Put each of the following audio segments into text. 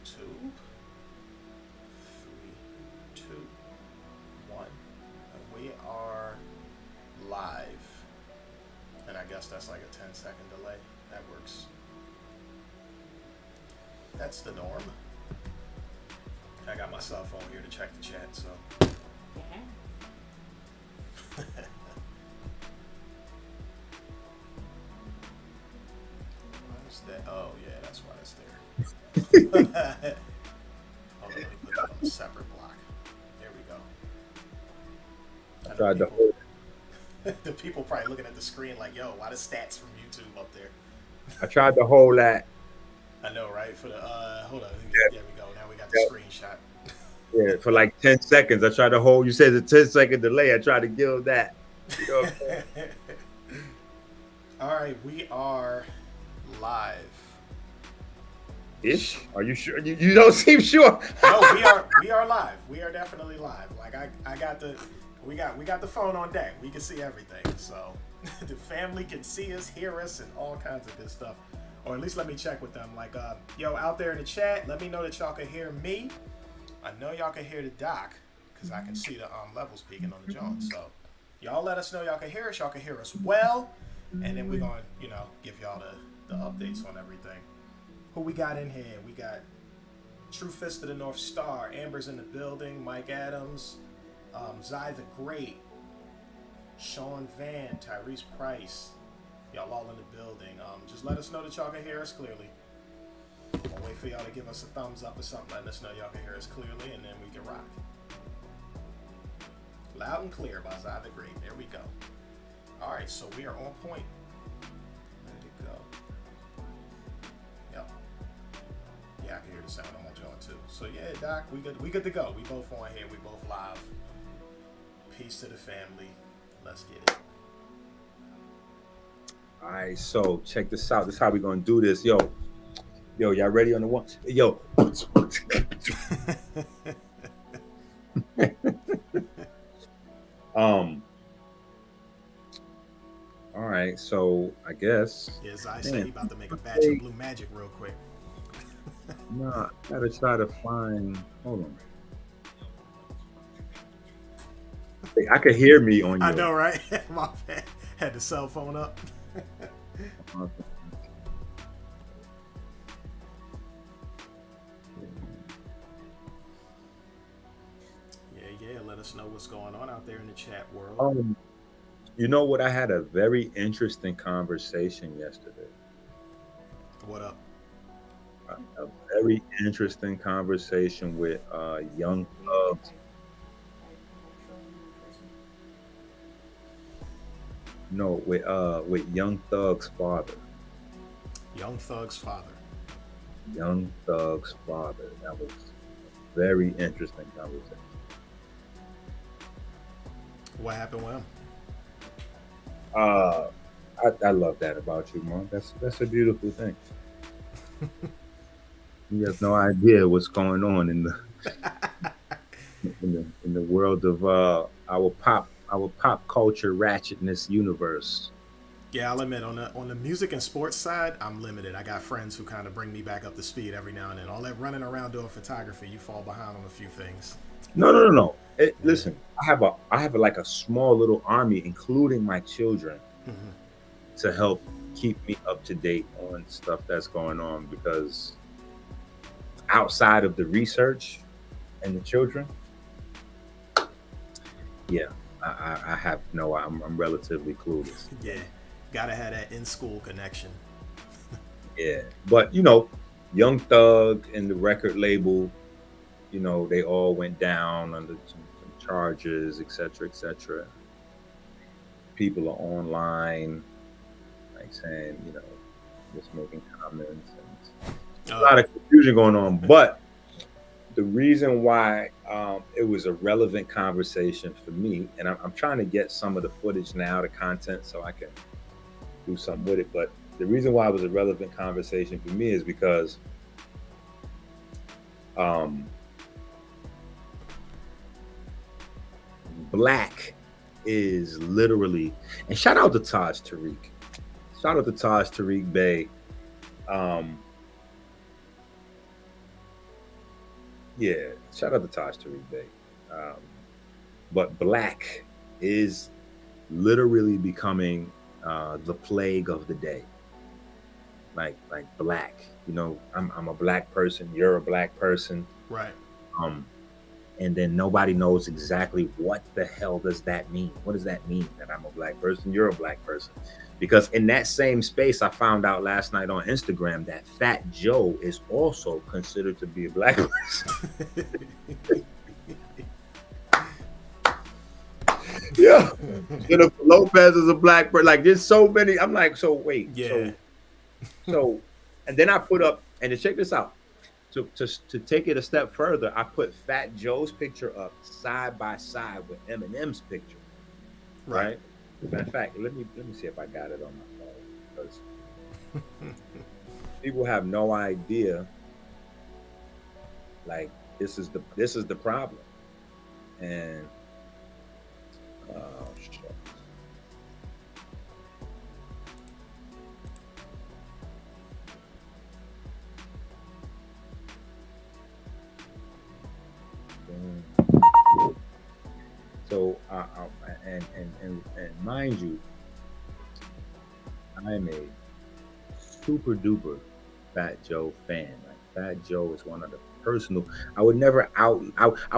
YouTube. 3, 2, 1. And we are live. And I guess that's like a 10-second delay. That works. That's the norm. I got my cell phone here to check the chat, so. Why is that? Oh, yeah, that's why it's there. Hold on, let me put that on a separate block. There we go. I tried to hold The people probably looking at the screen like, yo, why the stats from YouTube up there? I tried to hold that. I know, right? For the hold on, Yeah. there we go. Now we got the screenshot. Yeah, for like 10 seconds. I tried to hold. You said it's a 10-second delay. I tried to give that. You know what I'm saying? All right, we are live. Ish? Are you sure? You don't seem sure. No, we are live. We are definitely live. Like I got the we got the phone on deck. We can see everything. So the family can see us, hear us, and all kinds of good stuff. Or at least let me check with them. Like, yo, out there in the chat, let me know that y'all can hear me. I know y'all can hear the doc because I can see the levels peaking on the Jones. So y'all let us know y'all can hear us. Y'all can hear us well, and then we're gonna give y'all the updates on everything. Who we got in here? We got True Fist of the North Star, Amber's in the building, Mike Adams, Zy the Great, Sean Van, Tyrese Price. Y'all all in the building. Just let us know that y'all can hear us clearly. I'll wait for y'all to give us a thumbs up or something, letting us know y'all can hear us clearly, and then we can rock. Loud and clear by Zy the Great. There we go. All right, so we are on point. Ready to go. Yep. Yeah, I can hear the sound on my joint too. So yeah, Doc, we good to go. We both on here. We both live. Peace to the family. Let's get it. All right, so check this out. This is how we're gonna do this. Yo, y'all ready on the one? Yo. All right, so I guess. Yes, I said he about to make a batch of blue magic real quick. Nah, I gotta try to find. Hold on. I could hear me on you. I know, right? My bad. Had the cell phone up. Yeah. Let us know what's going on out there in the chat world. You know what? I had a very interesting conversation yesterday. What up? A very interesting conversation with Young Thug's. No, with Young Thug's father. Young Thug's father. Young Thug's father. That was a very interesting conversation. What happened with him? I love that about you, man. That's a beautiful thing. You have no idea what's going on in the world of our pop culture ratchetness universe. Yeah, I'll admit on the music and sports side, I'm limited. I got friends who kind of bring me back up to speed every now and then. All that running around doing photography, you fall behind on a few things. No. Listen, I have like a small little army, including my children, to help keep me up to date on stuff that's going on, because outside of the research and the children, yeah, I have I'm relatively clueless. Yeah, gotta have that in-school connection. Yeah, but Young Thug and the record label, they all went down under some charges, etc. People are online, like saying, just making comments, and a lot of confusion going on. But the reason why it was a relevant conversation for me, and I'm trying to get some of the footage now, the content, so I can do something with it. But the reason why it was a relevant conversation for me is because Black is literally, and shout out to Taj Tariq. Shout out to Taj Tariq Bey. Yeah, shout out to Taj Tariq Bey. Um, but black is literally becoming the plague of the day. Like black. You know, I'm a black person. You're a black person. Right. Um, and then nobody knows exactly what the hell does that mean. What does that mean that I'm a black person? You're a black person. Because in that same space, I found out last night on Instagram that Fat Joe is also considered to be a black person. Yeah. Jennifer Lopez is a black person. Like there's so many. I'm like, so wait. Yeah. So and then I put up, and to check this out. To take it a step further, I put Fat Joe's picture up side by side with Eminem's picture. Right. Matter of fact, let me see if I got it on my phone, because people have no idea. Like this is the problem, and shit. So, and mind you, I am a super duper Fat Joe fan. Like Fat Joe is one of the personal. I would never I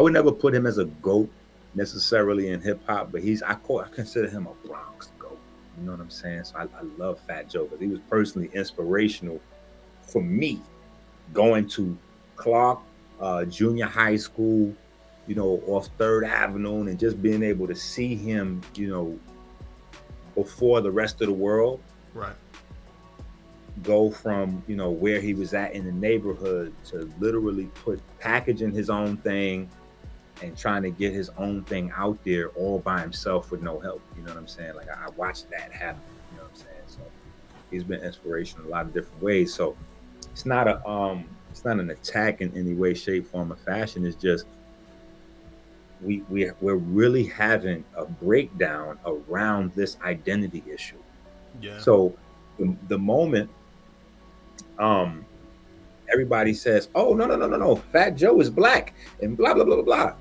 would never put him as a goat necessarily in hip hop, but I consider him a Bronx goat. You know what I'm saying? So I love Fat Joe because he was personally inspirational for me going to Clark Junior High School, you know, off Third Avenue, and just being able to see him, you know, before the rest of the world. Right. Go from, you know, where he was at in the neighborhood to literally packaging his own thing and trying to get his own thing out there all by himself with no help. You know what I'm saying? Like I watched that happen. You know what I'm saying? So he's been inspirational in a lot of different ways. So it's not an attack in any way, shape, form, or fashion. It's just we're really having a breakdown around this identity issue. Yeah. So the moment everybody says, "Oh no, Fat Joe is black," and blah blah blah blah blah,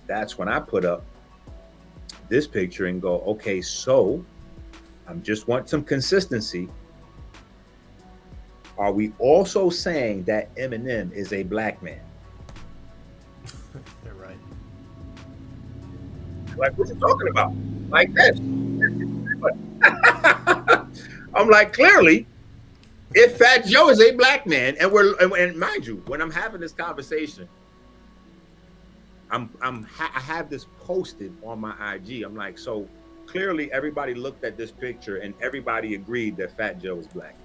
that's when I put up this picture and go, okay, so I'm just want some consistency. Are we also saying that Eminem is a black man? You're right. Like, what you talking about? Like this. I'm like, clearly, if Fat Joe is a black man, and mind you, when I'm having this conversation, I have this posted on my IG. I'm like, so clearly everybody looked at this picture and everybody agreed that Fat Joe is black.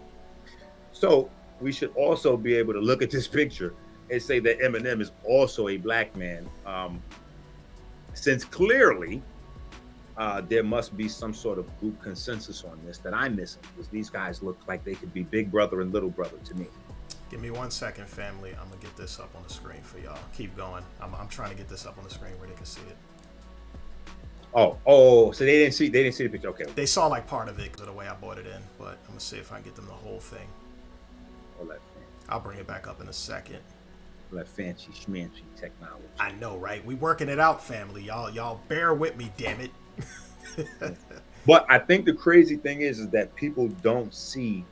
So we should also be able to look at this picture and say that Eminem is also a black man, since clearly there must be some sort of group consensus on this that I'm missing, because these guys look like they could be big brother and little brother to me. Give me 1 second, family. I'm gonna get this up on the screen for y'all. Keep going. I'm trying to get this up on the screen where they can see it. Oh, so they didn't see the picture. Okay. They saw like part of it because of the way I brought it in, but I'm gonna see if I can get them the whole thing. I'll bring it back up in a second. That fancy schmancy technology. I know, right? We working it out, family. Y'all bear with me, damn it. But I think the crazy thing is that people don't see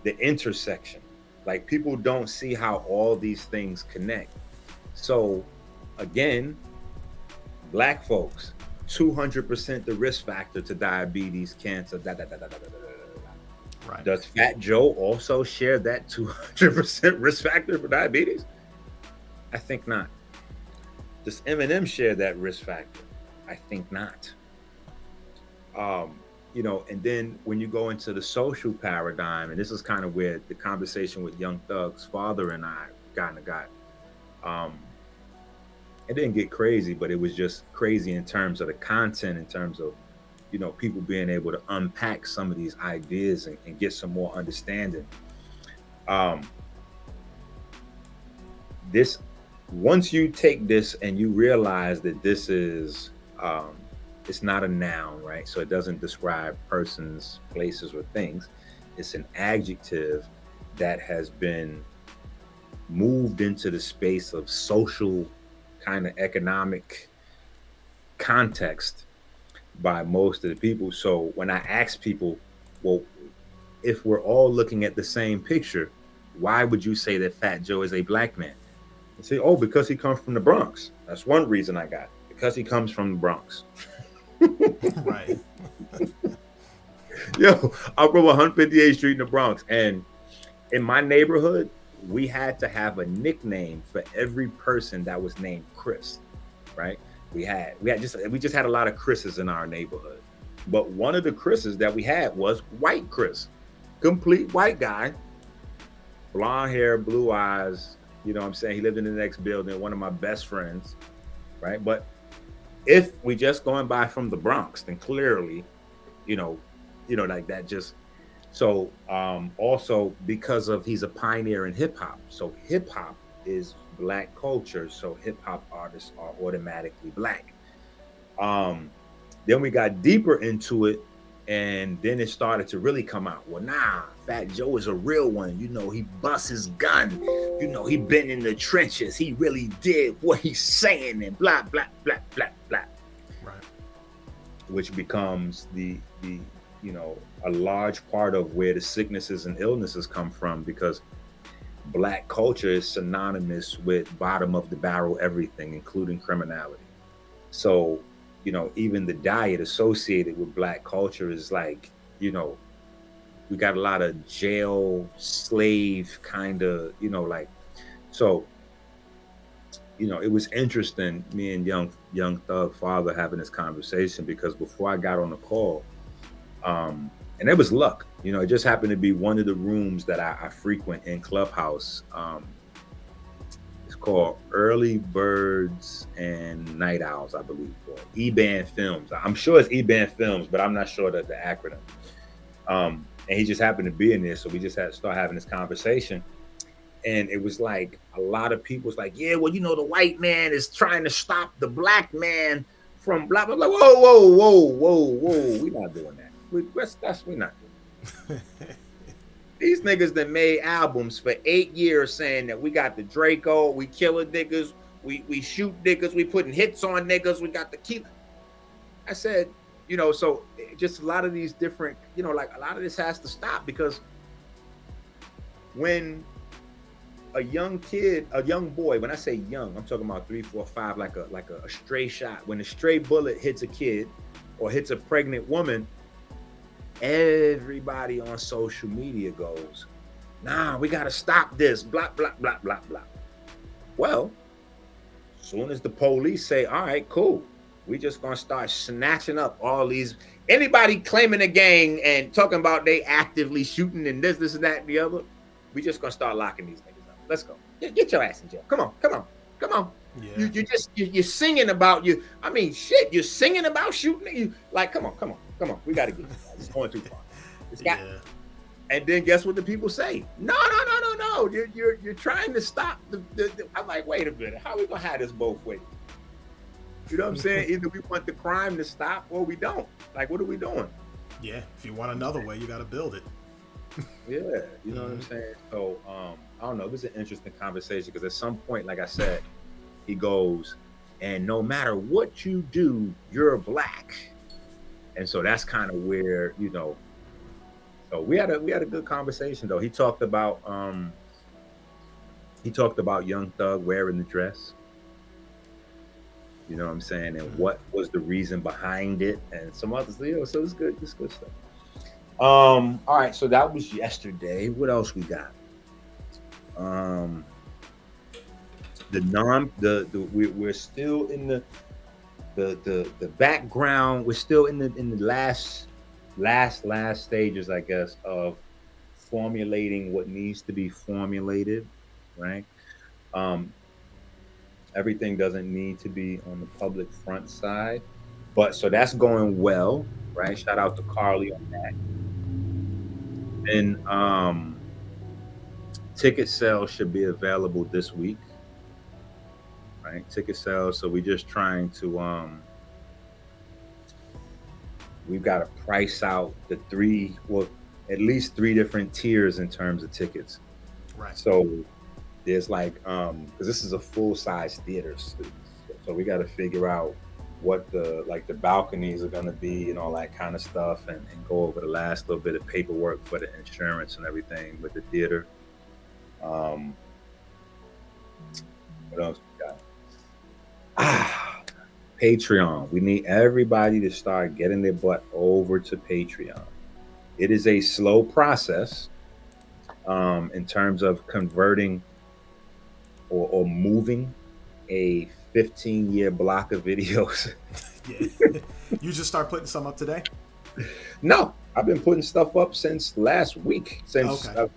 the intersection. Like people don't see how all these things connect. So again, black folks, 200% the risk factor to diabetes, cancer, Right. Does Fat Joe also share that 200% risk factor for diabetes? I think not. Does Eminem share that risk factor? I think not. You know, and then when you go into the social paradigm, and this is kind of where the conversation with Young Thug's father and I kind of got, it didn't get crazy, but it was just crazy in terms of the content, in terms of, you know, people being able to unpack some of these ideas and get some more understanding. This, once you take this and you realize that this is, it's not a noun, right? So it doesn't describe persons, places, or things. It's an adjective that has been moved into the space of social kind of economic context by most of the people. So when I ask people, well, if we're all looking at the same picture, why would you say that Fat Joe is a black man? They say, oh, because he comes from the Bronx. That's one reason I got. Because he comes from the Bronx. Right. Yo, I grew up 158th Street in the Bronx, and in my neighborhood, we had to have a nickname for every person that was named Chris, right? We just had a lot of Chris's in our neighborhood. But one of the Chris's that we had was White Chris, complete white guy, blonde hair, blue eyes. You know what I'm saying? He lived in the next building, one of my best friends, right? But if we just going by from the Bronx, then clearly, you know, like that just so also because of he's a pioneer in hip hop. So hip hop is black culture. So hip hop artists are automatically black. Um, then we got deeper into it, and then it started to really come out. Well, nah, Fat Joe is a real one. You know, he busts his gun. You know, he been in the trenches. He really did what he's saying, and blah blah blah blah blah. Right. Which becomes the a large part of where the sicknesses and illnesses come from, because black culture is synonymous with bottom of the barrel everything, including criminality. So even the diet associated with black culture is like, we got a lot of jail slave kind of, like, so, it was interesting, me and young Thug Father having this conversation, because before I got on the call, and it was luck, it just happened to be one of the rooms that I frequent in Clubhouse. It's called Early Birds and Night Owls, I believe, or E-Band Films. I'm sure it's E-Band Films, but I'm not sure that the acronym. And he just happened to be in there, so we just had to start having this conversation. And it was like a lot of people was like, yeah, well, the white man is trying to stop the black man from blah blah blah. Whoa, whoa, whoa, whoa, whoa. We're not doing that. We're not doing that. These niggas that made albums for 8 years saying that we got the Draco, we killing niggas, we shoot niggas, we putting hits on niggas, we got the key. I said, so just a lot of these different, like a lot of this has to stop, because when a young kid, a young boy, when I say young, I'm talking about 3, 4, 5, like a stray shot. When a stray bullet hits a kid or hits a pregnant woman, everybody on social media goes, nah, we got to stop this, blah, blah, blah, blah, blah. Well, as soon as the police say, all right, cool, we just going to start snatching up all these, anybody claiming a gang and talking about they actively shooting and this and that and the other, we just going to start locking these niggas up. Let's go. Get your ass in jail. Come on. Yeah. You're singing about you. I mean, shit, you're singing about shooting. You like, come on. We got to get this. It's going too far. And then guess what the people say? No. You're trying to stop the I'm like, wait a minute. How are we going to have this both ways? You know what I'm saying? Either we want the crime to stop or we don't. Like, what are we doing? Yeah. If you want another way, you got to build it. Yeah. You know what I'm saying? So, I don't know. It was an interesting conversation, because at some point, like I said, he goes, and no matter what you do, you're black. And so that's kind of where, so we had a good conversation though. He talked about Young Thug wearing the dress. You know what I'm saying? And what was the reason behind it, and some others, so it's good. It's good stuff. All right, so that was yesterday. What else we got? We're still in the background. We're still in the last stages, I guess, of formulating what needs to be formulated, right? Everything doesn't need to be on the public front side, but so that's going well, right? Shout out to Carly on that. And ticket sales should be available this week, right? Ticket sales. So we're just trying to we've got to price out at least 3 different tiers in terms of tickets. Right. So there's like because this is a full-size theater, so we got to figure out what the balconies are going to be and all that kind of stuff, and go over the last little bit of paperwork for the insurance and everything with the theater. um what else we got? Ah, Patreon. We need everybody to start getting their butt over to Patreon. It is a slow process in terms of converting or moving a 15-year block of videos. Yeah. You just start putting some up today? No, I've been putting stuff up since last week. Okay.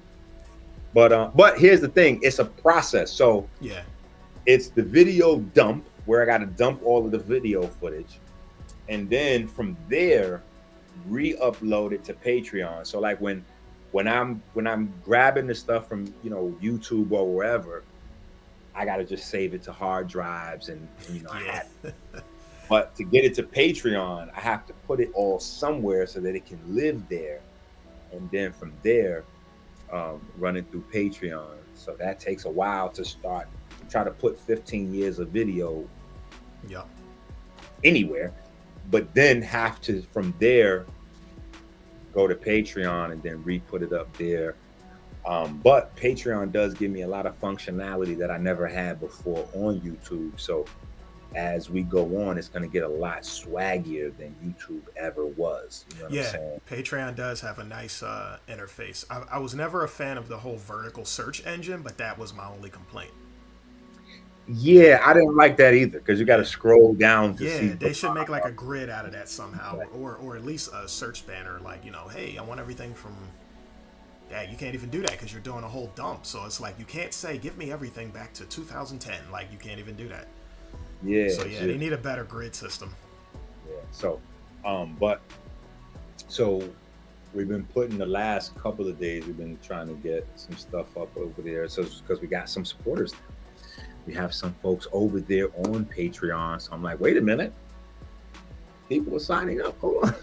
But here's the thing: it's a process. So Yeah. it's the video dump where I got to dump all of the video footage, and then from there re-upload it to Patreon. So like when I'm grabbing the stuff from YouTube or wherever, I gotta just save it to hard drives and I Yeah. have. But to get it to Patreon, I have to put it all somewhere so that it can live there, and then from there, run it through Patreon. So that takes a while to start to try to put 15 years of video Yep. anywhere, but then have to from there go to Patreon and then re-put it up there. But Patreon does give me a lot of functionality that I never had before on YouTube. So as we go on, it's going to get a lot swaggier than YouTube ever was. You know what I'm Yeah. saying? Patreon does have a nice interface. I was never a fan of the whole vertical search engine, but that was my only complaint. Yeah, I didn't like that either because you got to Yeah. scroll down to see Yeah, the they should make like a grid out of that somehow, or at least a search banner. Like, hey, I want everything from. Yeah, you can't even do that because you're doing a whole dump. So it's like you can't say give me everything back to 2010. Like you can't even do that. Yeah, So yeah, they need a better grid system. yeah. So, but so we've been putting the last couple of days. We've been trying to get some stuff up over there. So because we got some supporters now. We have some folks over there on Patreon. So I'm like, wait a minute. People are signing up. Hold on.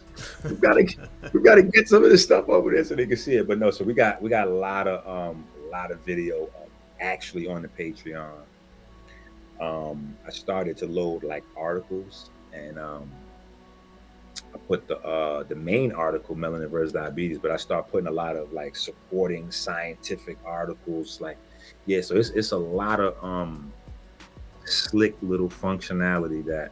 we've got to get some of this stuff over there so they can see it. But no, so we got a lot of video actually on the Patreon. I started to load like articles, and I put the main article, Melanin versus Diabetes, but I start putting a lot of like supporting scientific articles. Like, yeah, so it's a lot of slick little functionality that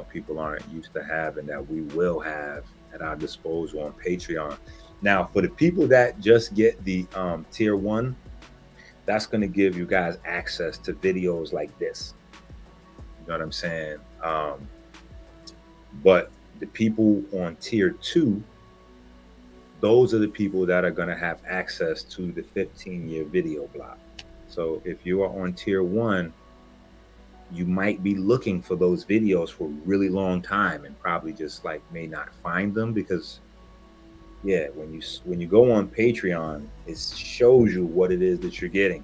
people aren't used to having that we will have at our disposal on Patreon. Now, for the people that just get the tier 1, that's going to give you guys access to videos like this. You know what I'm saying? But the people on tier 2, those are the people that are going to have access to the 15-year video block. So if you are on tier 1, you might be looking for those videos for a really long time and probably just like may not find them because when you go on Patreon, it shows you what it is that you're getting.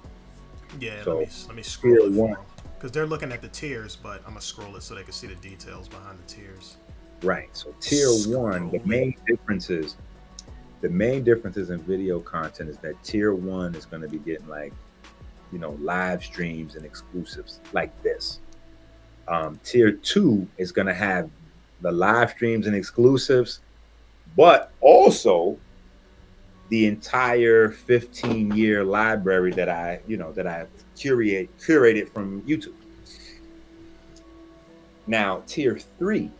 Yeah, So let me tier scroll it for 1, them because they're looking at the tiers, but I'm gonna scroll it so they can see the details behind the tiers. right? So tier 1, the Scrolling. main differences in video content is that tier 1 is going to be getting like live streams and exclusives like this. Tier 2 is going to have the live streams and exclusives, but also the entire 15-year library that I curated from YouTube. Now, tier 3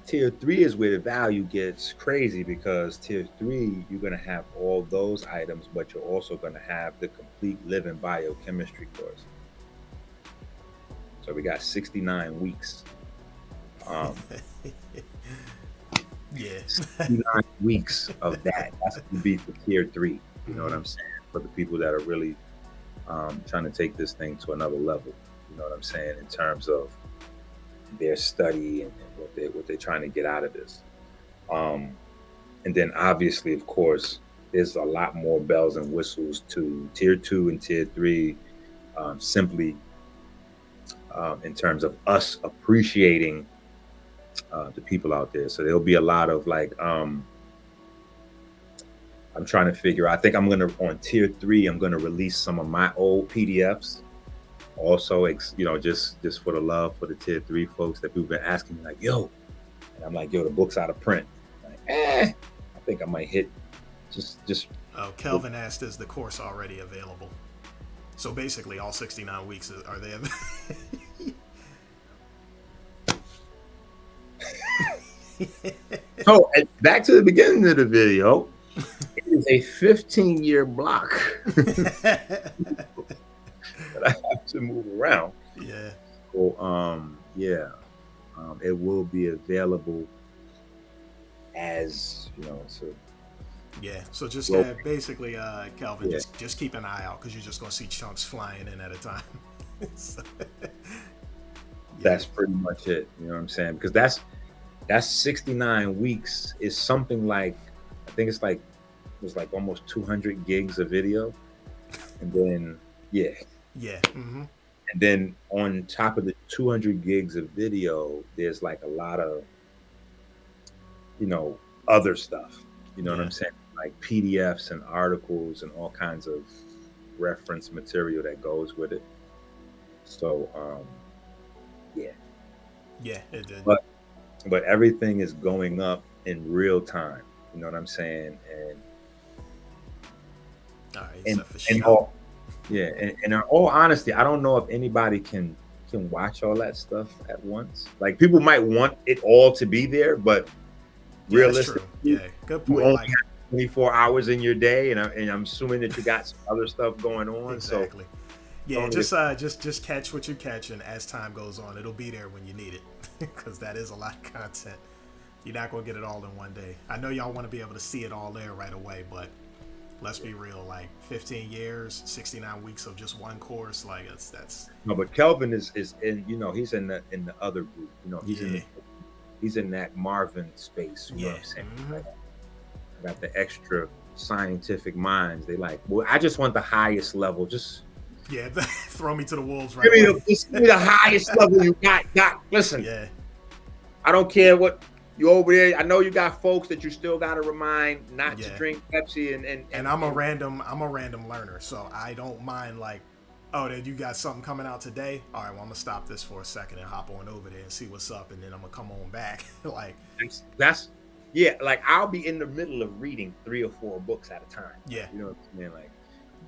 is where the value gets crazy because tier 3, you're going to have all those items, but you're also going to have the complete living biochemistry course. So we got 69 weeks. Yeah. 69 weeks of that. That's going to be for tier 3. You know what I'm saying? For the people that are really trying to take this thing to another level. You know what I'm saying? In terms of their study and what they're trying to get out of this. And then obviously, of course, there's a lot more bells and whistles to tier 2 and tier 3, simply in terms of us appreciating the people out there. So there'll be a lot of like I'm trying to figure out. I think I'm gonna on tier 3. I'm gonna release some of my old PDFs. Also, just for the love for the tier 3 folks that people been asking me, like, yo, and I'm like, yo, the book's out of print. Like, I think I might hit just. Oh, Kelvin asked, is the course already available? So basically, all 69 weeks are they? So back to the beginning of the video. It is a 15-year block that I have to move around. Yeah. So it will be available as so. Yeah. So just basically, Kelvin, just keep an eye out because you're just gonna see chunks flying in at a time. So, that's pretty much it. You know what I'm saying? Because that's 69 weeks is something like, I think it was like almost 200 gigs of video, and then mm-hmm. and then on top of the 200 gigs of video, there's like a lot of other stuff. You know what I'm saying? Like PDFs and articles and all kinds of reference material that goes with it. So yeah, it did. But everything is going up in real time. You know what I'm saying? And in all honesty, I don't know if anybody can watch all that stuff at once. Like, people might want it all to be there, but realistically, good point. You only have 24 hours in your day, and I'm assuming that you got some other stuff going on. Exactly. So just catch what you catch, and as time goes on, it'll be there when you need it, because that is a lot of content. You're not gonna get it all in one day. I know y'all want to be able to see it all there right away, but let's be real. Like 15 years, 69 weeks of just one course, like that's. No, but Kelvin is in. He's in the other group. He's in that Marvin space. You know what I'm saying? Mm-hmm. Like, I got the extra scientific minds. They like, well, I just want the highest level. Just throw me to the wolves right away. Give me the highest level you got. Listen. Yeah. I don't care what you over there. I know you got folks that you still got to remind not to drink Pepsi and I'm a random learner, so I don't mind, like, oh, then you got something coming out today. All right, well, I'm gonna stop this for a second and hop on over there and see what's up, and then I'm gonna come on back. Like that's like I'll be in the middle of reading 3 or 4 books at a time. Yeah, you know what I'm saying? Like,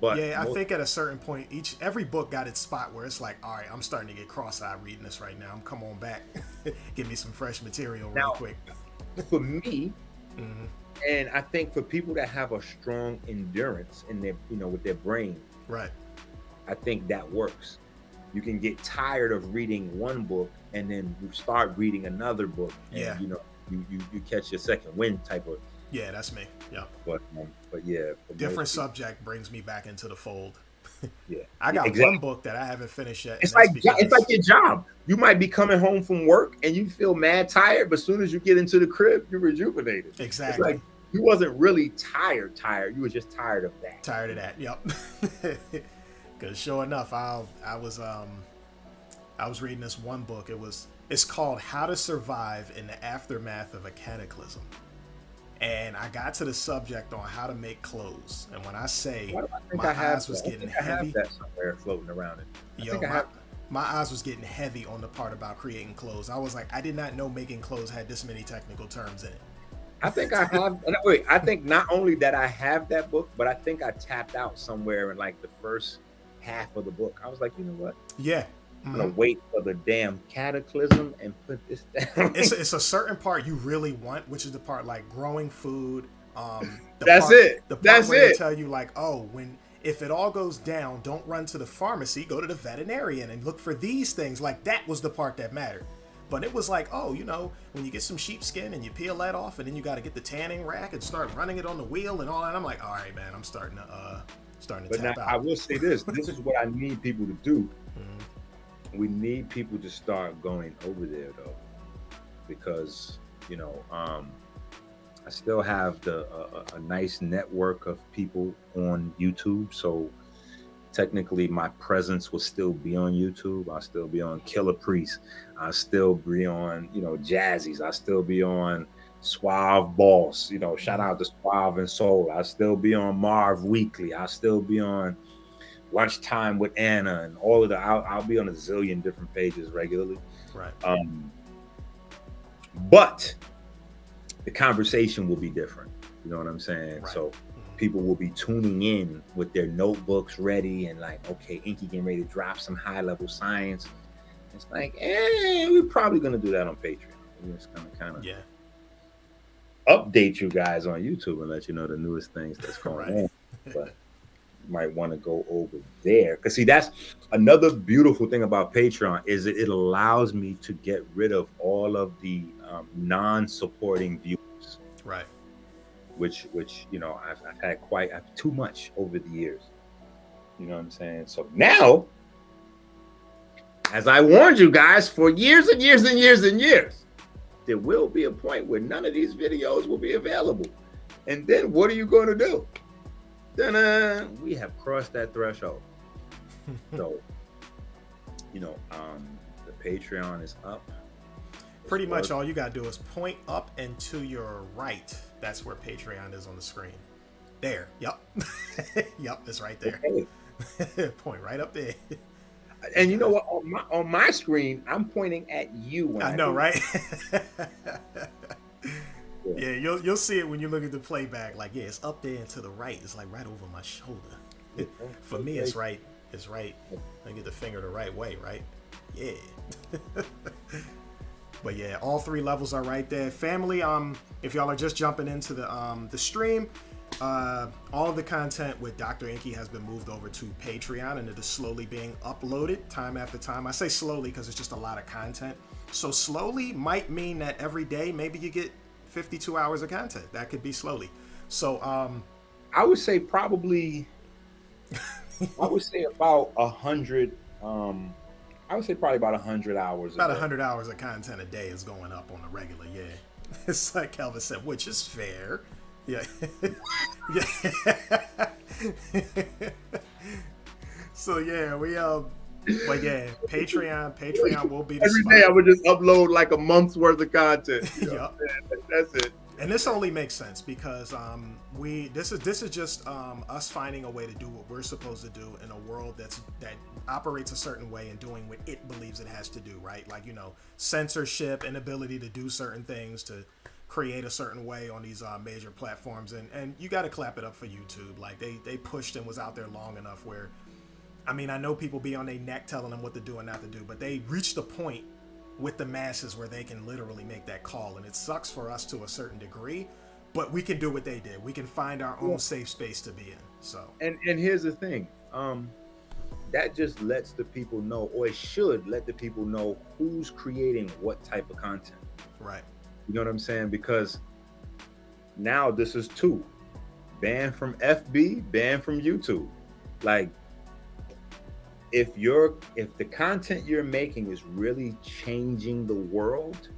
but I think at a certain point, every book got its spot where it's like, all right, I'm starting to get cross-eyed reading this right now. I'm come on back, give me some fresh material real quick. For me, and I think for people that have a strong endurance in their, with their brain, right? I think that works. You can get tired of reading one book and then you start reading another book, and you catch your second wind type of. Yeah, that's me. Yeah. But yeah. Different subject brings me back into the fold. Yeah. I got one book that I haven't finished yet. It's like your job. You might be coming home from work and you feel mad tired, but as soon as you get into the crib, you're rejuvenated. Exactly. It's like you wasn't really tired. You were just tired of that. Tired of that. Yep. Because sure enough, I was reading this one book. It's called How to Survive in the Aftermath of a Cataclysm. And I got to the subject on how to make clothes. And when I say my eyes was getting heavy. I have that somewhere floating around it. My eyes was getting heavy on the part about creating clothes. I was like, I did not know making clothes had this many technical terms in it. I think I have. Wait, I think not only that I have that book, but I think I tapped out somewhere in like the first half of the book. I was like, you know what? Yeah. I'm gonna wait for the damn cataclysm and put this down. It's a certain part you really want, which is the part like growing food. That's it. The part where they tell you like, oh, if it all goes down, don't run to the pharmacy, go to the veterinarian and look for these things. Like that was the part that mattered. But it was like, oh, when you get some sheepskin and you peel that off, and then you got to get the tanning rack and start running it on the wheel and all that. I'm like, all right, man, I'm starting to tap out. I will say this. This is what I need people to do. We need people to start going over there though, because I still have a nice network of people on YouTube. So technically my presence will still be on YouTube. I'll still be on Killer Priest. I'll still be on, Jazzy's. I'll still be on Suave Boss. You know, shout out to Suave and Soul. I still be on Marv Weekly. I still be on Lunchtime with Anna and all of the. I'll be on a zillion different pages regularly. Right. But the conversation will be different. You know what I'm saying? Right. So people will be tuning in with their notebooks ready and like, okay, Enqi getting ready to drop some high level science. It's like, we're probably gonna do that on Patreon. We're just gonna kind of update you guys on YouTube and let you know the newest things that's going on. But you might want to go over there because see, that's another beautiful thing about Patreon is it allows me to get rid of all of the non-supporting views. Right. Which you know I've had too much over the years. You know what I'm saying? So now, as I warned you guys for years and years and years and years, there will be a point where none of these videos will be available. And then what are you going to do? Then we have crossed that threshold. So, you know, the Patreon is up. Pretty much all you got to do is point up and to your right. That's where Patreon is on the screen. There. Yep. Yep, it's right there. Okay. Point right up there. And you know what? On my screen, I'm pointing at you. When I know, right? Yeah, you'll see it when you look at the playback. Like, yeah, it's up there and to the right. It's like right over my shoulder. For me, it's right. It's right. I get the finger the right way, right? Yeah. But yeah, all three levels are right there. Family, if y'all are just jumping into the stream, all of the content with Dr. Enqi has been moved over to Patreon, and it is slowly being uploaded time after time. I say slowly because it's just a lot of content. So slowly might mean that every day maybe you get 52 hours of content. That could be slowly. So I would say probably I would say about 100 I would say probably about 100 hours. About 100 hours of content a day is going up on a regular, yeah. It's like Kelvin said, which is fair. Yeah. Yeah. So yeah, we but yeah, Patreon will be the every spot. day I would just upload like a month's worth of content. You know? Yep. That's it. And this only makes sense because this is just us finding a way to do what we're supposed to do in a world that operates a certain way and doing what it believes it has to do, right? Like, you know, censorship, inability to do certain things, to create a certain way on these major platforms, and you got to clap it up for YouTube. Like they pushed and was out there long enough where, I mean, I know people be on their neck telling them what to do and not to do, but they reached a point with the masses where they can literally make that call. And it sucks for us to a certain degree, but we can do what they did. We can find our own safe space to be in. So and here's the thing, that just lets the people know, or it should let the people know who's creating what type of content. Right. You know what I'm saying? Because now this is two. Banned from FB, banned from YouTube. Like, if the content you're making is really changing the world,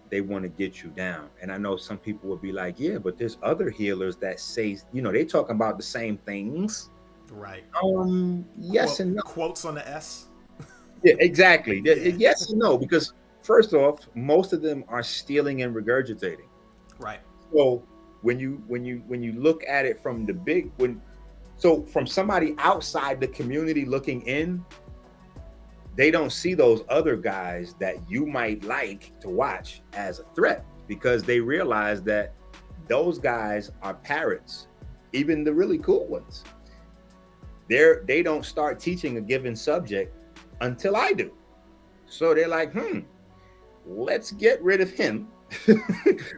they want to get you down. And I know some people will be like, yeah, but there's other healers that say, you know, they talking about the same things. Right. Yes and no. Quotes on the S. Yeah, exactly. Yeah. Yes and no, because first off, most of them are stealing and regurgitating. Right. So when you look at it from from somebody outside the community looking in, they don't see those other guys that you might like to watch as a threat, because they realize that those guys are parrots, even the really cool ones. They don't start teaching a given subject until I do. So they're like, let's get rid of him.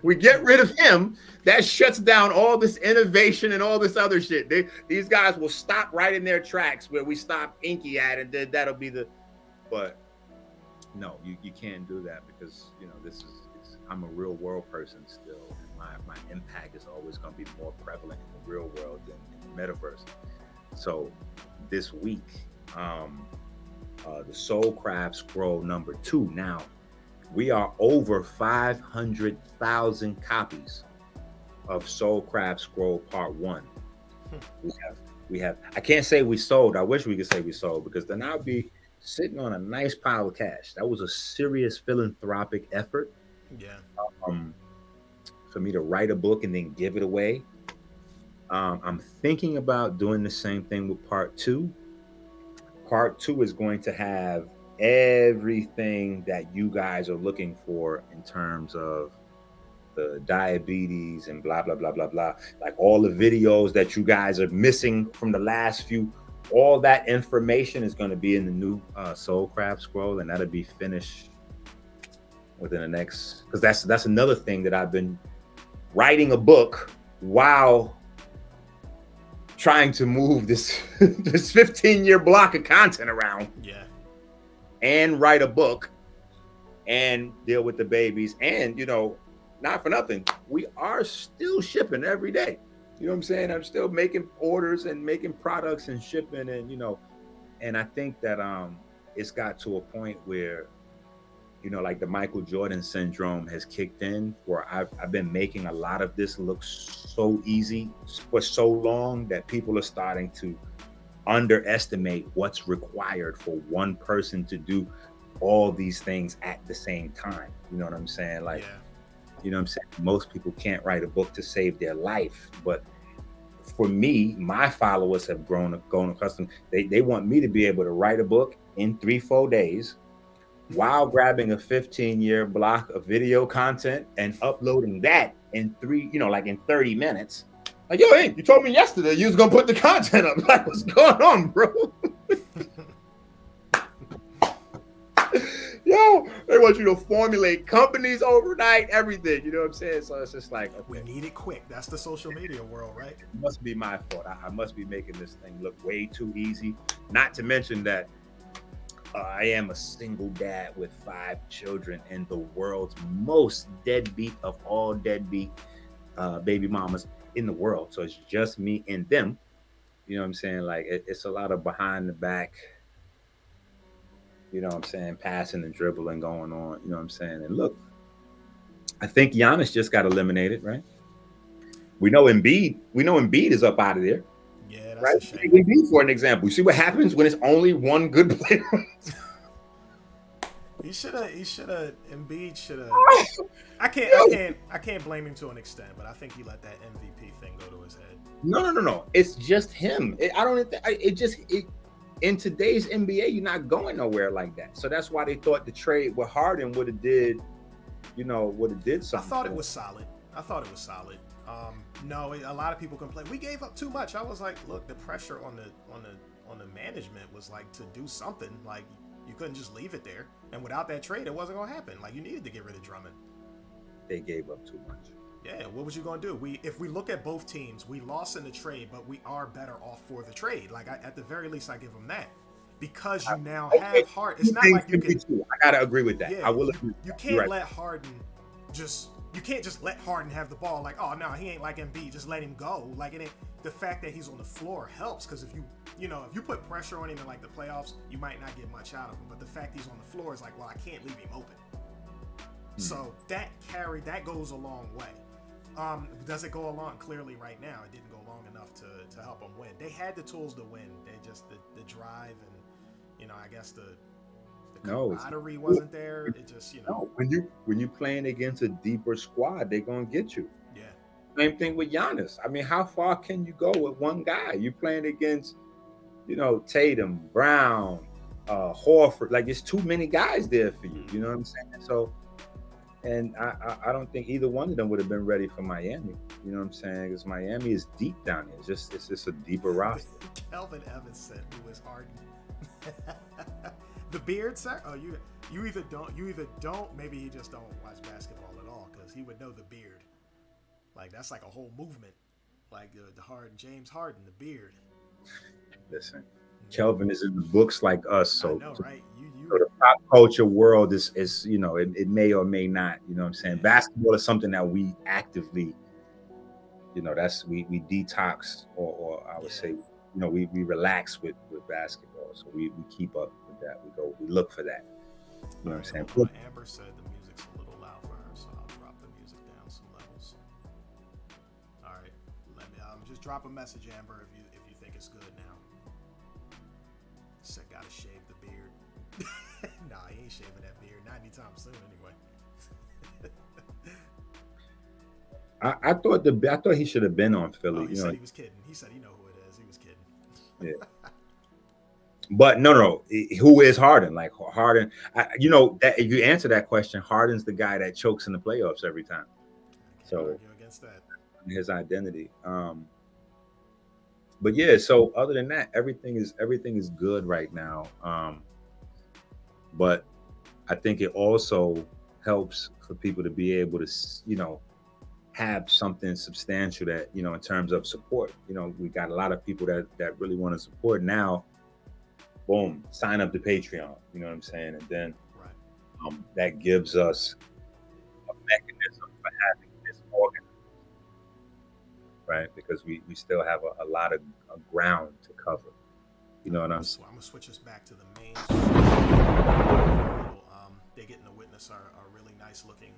We get rid of him, that shuts down all this innovation and all this other shit. These guys will stop right in their tracks where we stop Enqi at, and then that'll be the. But no, you can't do that, because you know I'm a real world person still. My impact is always going to be more prevalent in the real world than in the metaverse. So this week, the Soulcraft Scroll number 2 now. We are over 500,000 copies of Soulcraft Scroll Part 1. We have. I can't say we sold. I wish we could say we sold, because then I'd be sitting on a nice pile of cash. That was a serious philanthropic effort. Yeah. for me to write a book and then give it away. I'm thinking about doing the same thing with part two. Part two is going to have everything that you guys are looking for in terms of the diabetes and blah blah blah blah blah, like all the videos that you guys are missing from the last few. All that information is going to be in the new Soul Craft scroll, and that'll be finished within the next, because that's another thing that I've been writing a book while trying to move this this 15-year block of content around. Yeah. And write a book and deal with the babies. And, you know, not for nothing, we are still shipping every day. You know what I'm saying? I'm still making orders and making products and shipping, and, you know, and I think that it's got to a point where, you know, like the Michael Jordan syndrome has kicked in, where I've been making a lot of this look so easy for so long that people are starting to underestimate what's required for one person to do all these things at the same time. You know what I'm saying? Like, you know what I'm saying? Most people can't write a book to save their life. But for me, my followers have grown accustomed. They want me to be able to write a book in 3-4 days while grabbing a 15-year block of video content and uploading that in in 30 minutes. Like, yo, hey, you told me yesterday you was gonna put the content up. Like, what's going on, bro? Yo, they want you to formulate companies overnight, everything. You know what I'm saying? So it's just like, okay, we need it quick. That's the social media world, right? It must be my fault. I must be making this thing look way too easy. Not to mention that I am a single dad with 5 children and the world's most deadbeat of all deadbeat baby mamas in the world. So it's just me and them. You know what I'm saying? Like, it's a lot of behind the back, you know what I'm saying, passing and dribbling going on. You know what I'm saying? And look, I think Giannis just got eliminated, right? We know Embiid is up out of there. Yeah, that's right? a shame. Embiid, for an example. You see what happens when it's only one good player? Embiid should have. I can't blame him to an extent, but I think he let that MVP thing go to his head. No. It's just him. In today's NBA, you're not going nowhere like that. So that's why they thought the trade with Harden would have did something. I thought it was solid. No, a lot of people complain we gave up too much. I was like, look, the pressure on the management was like to do something. Like, you couldn't just leave it there. And without that trade, it wasn't gonna happen. Like, you needed to get rid of Drummond. They gave up too much. Yeah, what was you gonna do? If we look at both teams, we lost in the trade, but we are better off for the trade. Like, at the very least, I give them that, because you now have Harden. It's not like you can. I gotta agree with that. Yeah, I will agree. You can't let Harden You can't just let Harden have the ball. Like, oh no, he ain't like Embiid. Just let him go. Like, it ain't. The fact that he's on the floor helps, because if you put pressure on him in like the playoffs, you might not get much out of him. But the fact he's on the floor is like, well, I can't leave him open. So that goes a long way. Does it go along? Clearly, right now, it didn't go long enough to help them win. They had the tools to win. They just the drive and I guess the camaraderie wasn't there. It just when you playing against a deeper squad, they're gonna get you. Yeah. Same thing with Giannis. I mean, how far can you go with one guy? You playing against, Tatum, Brown, Horford. Like, it's too many guys there for you. You know what I'm saying? So. And I don't think either one of them would have been ready for Miami. You know what I'm saying? Because Miami is deep down there. It's just a deeper roster. Kelvin Evans said, "Who is Harden?" The beard, sir. Oh, you either don't. Maybe he just don't watch basketball at all, because he would know the beard. Like, that's like a whole movement. Like the James Harden, the beard. Listen, Kelvin is in the books like us, so I know, right? So the pop culture world is it may or may not, you know what I'm saying? Yeah. Basketball is something that we actively, that's we detox or I would say, we relax with basketball. So we keep up with that. We look for that. You know what I'm saying? Amber said the music's a little loud for her, so I'll drop the music down some levels. All right. Let me just drop a message, Amber, if you think it's good now. Said gotta shave the beard. Nah, he ain't shaving that beard. Not anytime soon, anyway. I thought he should have been on Oh, Philly. he said he was kidding. He said he know who it is. He was kidding. Yeah. But no. Who is Harden? Like Harden, that if you answer that question, Harden's the guy that chokes in the playoffs every time. I can't So argue against that. his identity. But yeah. So other than that, everything is good right now. But I think it also helps for people to be able to, have something substantial that, in terms of support. We got a lot of people that really want to support now. Boom, sign up to Patreon. You know what I'm saying? And then Right. that gives us a mechanism for having this organ, right? Because we still have a lot of ground to cover. You know what I'm saying? I'm gonna switch us back to the main. They getting to witness our really nice looking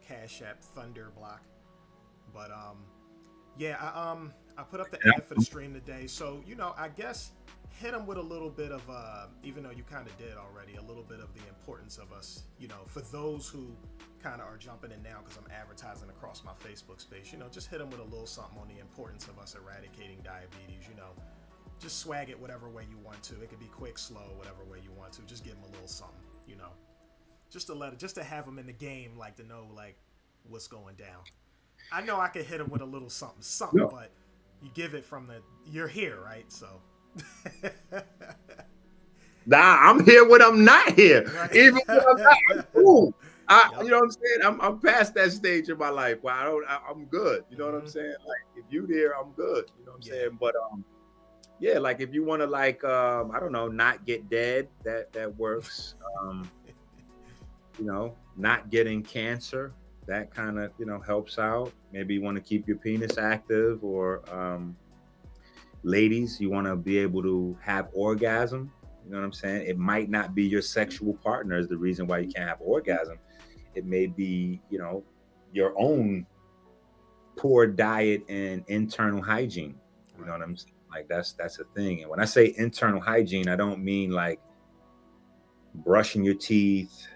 Cash App Thunder block. But yeah, I put up the ad for the stream today. So I guess hit them with a little bit of even though you kind of did already, a little bit of the importance of us. For those who kind of are jumping in now because I'm advertising across my Facebook space. Just hit them with a little something on the importance of us eradicating diabetes. Just swag it whatever way you want to. It could be quick, slow, whatever way you want to. Just give them a little something. Just to have them in the game, like to know like what's going down. I know I could hit them with a little something, No. but you give it from you're here, right? So. Nah, I'm here when I'm not here. Right. Even when I'm not, I'm cool. Yep. You know what I'm saying? I'm past that stage in my life where I'm good. You know what I'm saying? Like if you there, I'm good. You know what I'm saying? But yeah, like if you want to like I don't know, not get dead, that works. Not getting cancer, that kind of helps out. Maybe you want to keep your penis active, or ladies, you want to be able to have orgasm. You know what I'm saying? It might not be your sexual partner is the reason why you can't have orgasm. It may be, your own poor diet and internal hygiene. You know what I'm saying? Like that's a thing. And when I say internal hygiene, I don't mean like brushing your teeth,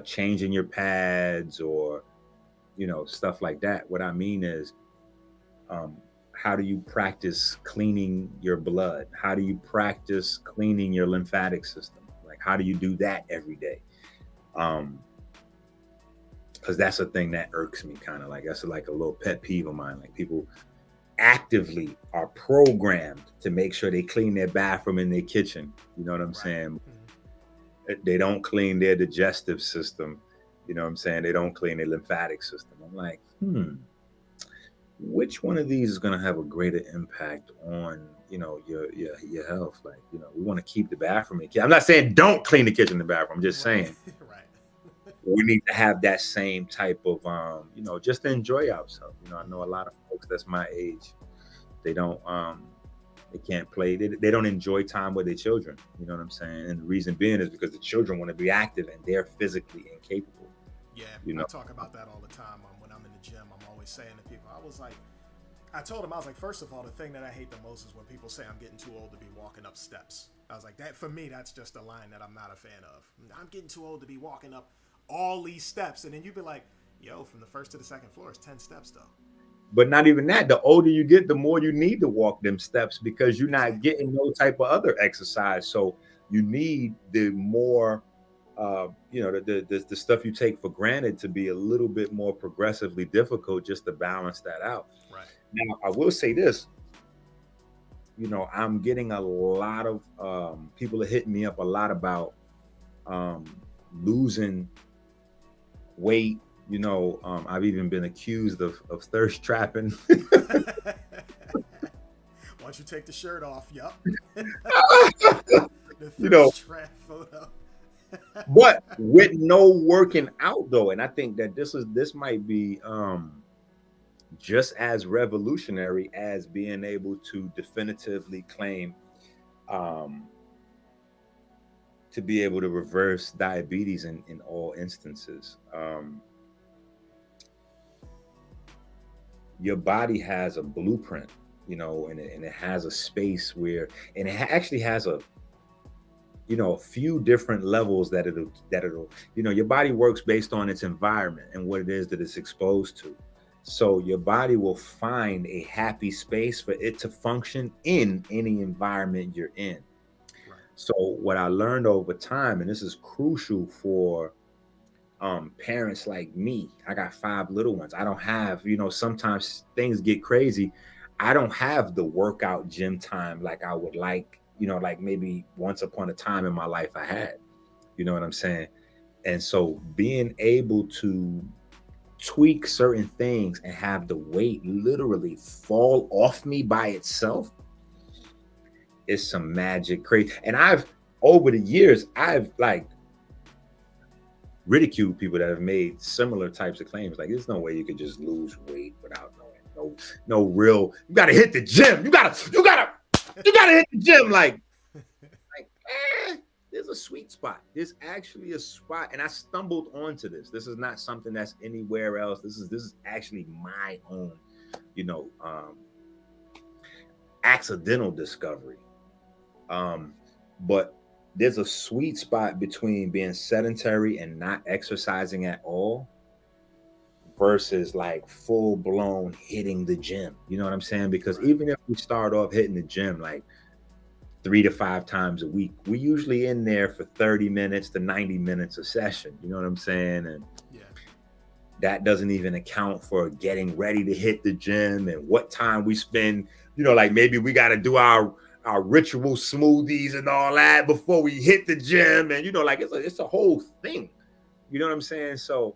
changing your pads, or stuff like that. What I mean is, how do you practice cleaning your blood? How do you practice cleaning your lymphatic system? Like, how do you do that every day? Because that's a thing that irks me, kind of like that's like a little pet peeve of mine. Like people actively are programmed to make sure they clean their bathroom and their kitchen. You know what I'm saying? They don't clean their digestive system. You know what I'm saying? They don't clean their lymphatic system. I'm like, which one of these is going to have a greater impact on your health? Like, we want to keep the bathroom in. I'm not saying don't clean the kitchen and the bathroom. I'm just saying we need to have that same type of just to enjoy ourselves. I know a lot of folks that's my age, they don't they can't play, they don't enjoy time with their children. You know what I'm saying? And the reason being is because the children want to be active and they're physically incapable. I talk about that all the time. When I'm in the gym, I'm always saying to people, I told them, I was like, first of all, the thing that I hate the most is when people say I'm getting too old to be walking up steps. I was like, that for me, that's just a line that I'm not a fan of. I'm getting too old to be walking up all these steps. And then you'd be like, yo, from the first to the second floor is 10 steps though. But not even that. The older you get, the more you need to walk them steps because you're not getting no type of other exercise. So you need the more the stuff you take for granted to be a little bit more progressively difficult just to balance that out. Right. Now, I will say this, I'm getting a lot of people are hitting me up a lot about losing weight. I've even been accused of thirst trapping. Why don't you take the shirt off? Yup. The thirst trap photo. But with no working out though, and I think that this might be just as revolutionary as being able to definitively claim to be able to reverse diabetes in all instances. Your body has a blueprint, and it has a space where, and it actually has a few different levels that it'll your body works based on its environment and what it is that it's exposed to. So your body will find a happy space for it to function in any environment you're in. Right. So what I learned over time, and this is crucial for parents like me, I got 5 little ones. I don't have, sometimes things get crazy. I don't have the workout gym time like I would like, like maybe once upon a time in my life I had. You know what I'm saying? And so being able to tweak certain things and have the weight literally fall off me by itself is some magic crazy. And over the years, I've like ridiculed people that have made similar types of claims. Like, there's no way you could just lose weight without knowing no real. You gotta hit the gym. You gotta hit the gym. Like, there's a sweet spot. There's actually a spot, and I stumbled onto this. This is not something that's anywhere else. This is actually my own, accidental discovery. But there's a sweet spot between being sedentary and not exercising at all versus like full blown hitting the gym. You know what I'm saying? Because even if we start off hitting the gym like 3 to 5 times a week, we usually in there for 30 minutes to 90 minutes a session. You know what I'm saying? And that doesn't even account for getting ready to hit the gym and what time we spend, like maybe we got to do our ritual smoothies and all that before we hit the gym. And, like it's a whole thing. You know what I'm saying? So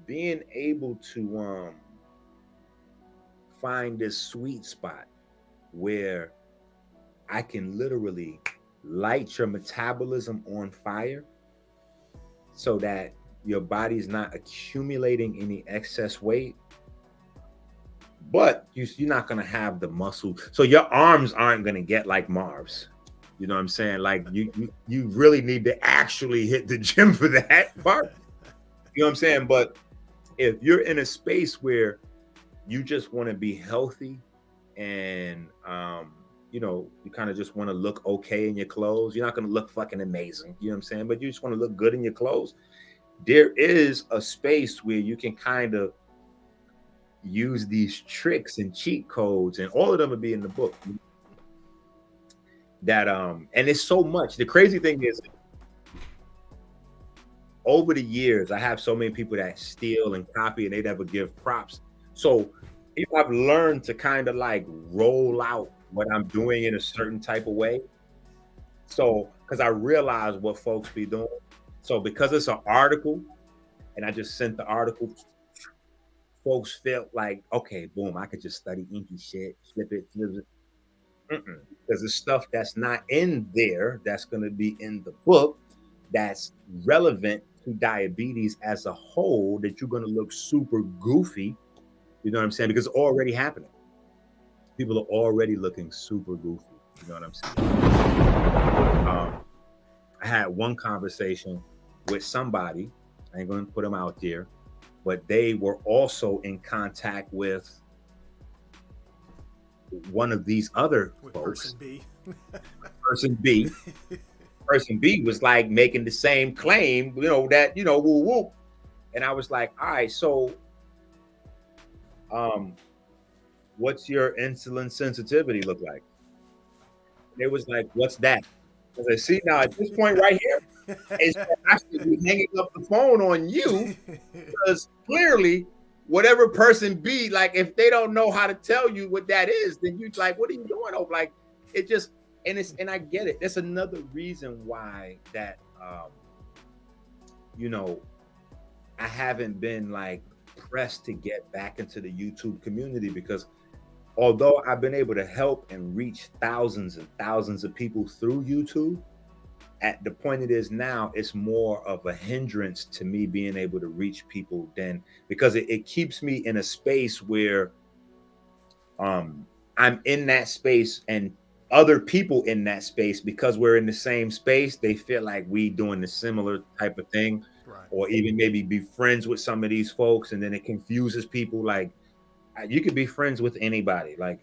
being able to find this sweet spot where I can literally light your metabolism on fire so that your body's not accumulating any excess weight, but you're not going to have the muscle. So your arms aren't going to get like Marv's. You know what I'm saying? Like you really need to actually hit the gym for that part. You know what I'm saying? But if you're in a space where you just want to be healthy and, you kind of just want to look okay in your clothes, you're not going to look fucking amazing. You know what I'm saying? But you just want to look good in your clothes. There is a space where you can kind of use these tricks and cheat codes, and all of them will be in the book. That and it's so much. The crazy thing is, over the years, I have so many people that steal and copy, and they never give props. So I've learned to kind of like roll out what I'm doing in a certain type of way. So because I realize what folks be doing. So because it's an article, and I just sent the article, folks felt like, okay, boom, I could just study Enqi shit, flip it. Because the stuff that's not in there, that's going to be in the book, that's relevant to diabetes as a whole, that you're going to look super goofy. You know what I'm saying? Because it's already happening. People are already looking super goofy. You know what I'm saying? I had one conversation with somebody, I ain't going to put them out there, but they were also in contact with one of these other folks. Person B. Person B was like making the same claim, that, woo woo. And I was like, all right, so what's your insulin sensitivity look like? And it was like, what's that? I was like, see, now at this point right here, it's actually hanging up the phone on you, because clearly whatever person B, like if they don't know how to tell you what that is, then you like, what are you doing? Oh, like it just, and I get it. That's another reason why that, I haven't been like pressed to get back into the YouTube community, because although I've been able to help and reach thousands and thousands of people through YouTube, at the point it is now, it's more of a hindrance to me being able to reach people than, because it keeps me in a space where I'm in that space, and other people in that space, because we're in the same space, they feel like we doing the similar type of thing, or even maybe be friends with some of these folks, and then it confuses people. Like, you could be friends with anybody. Like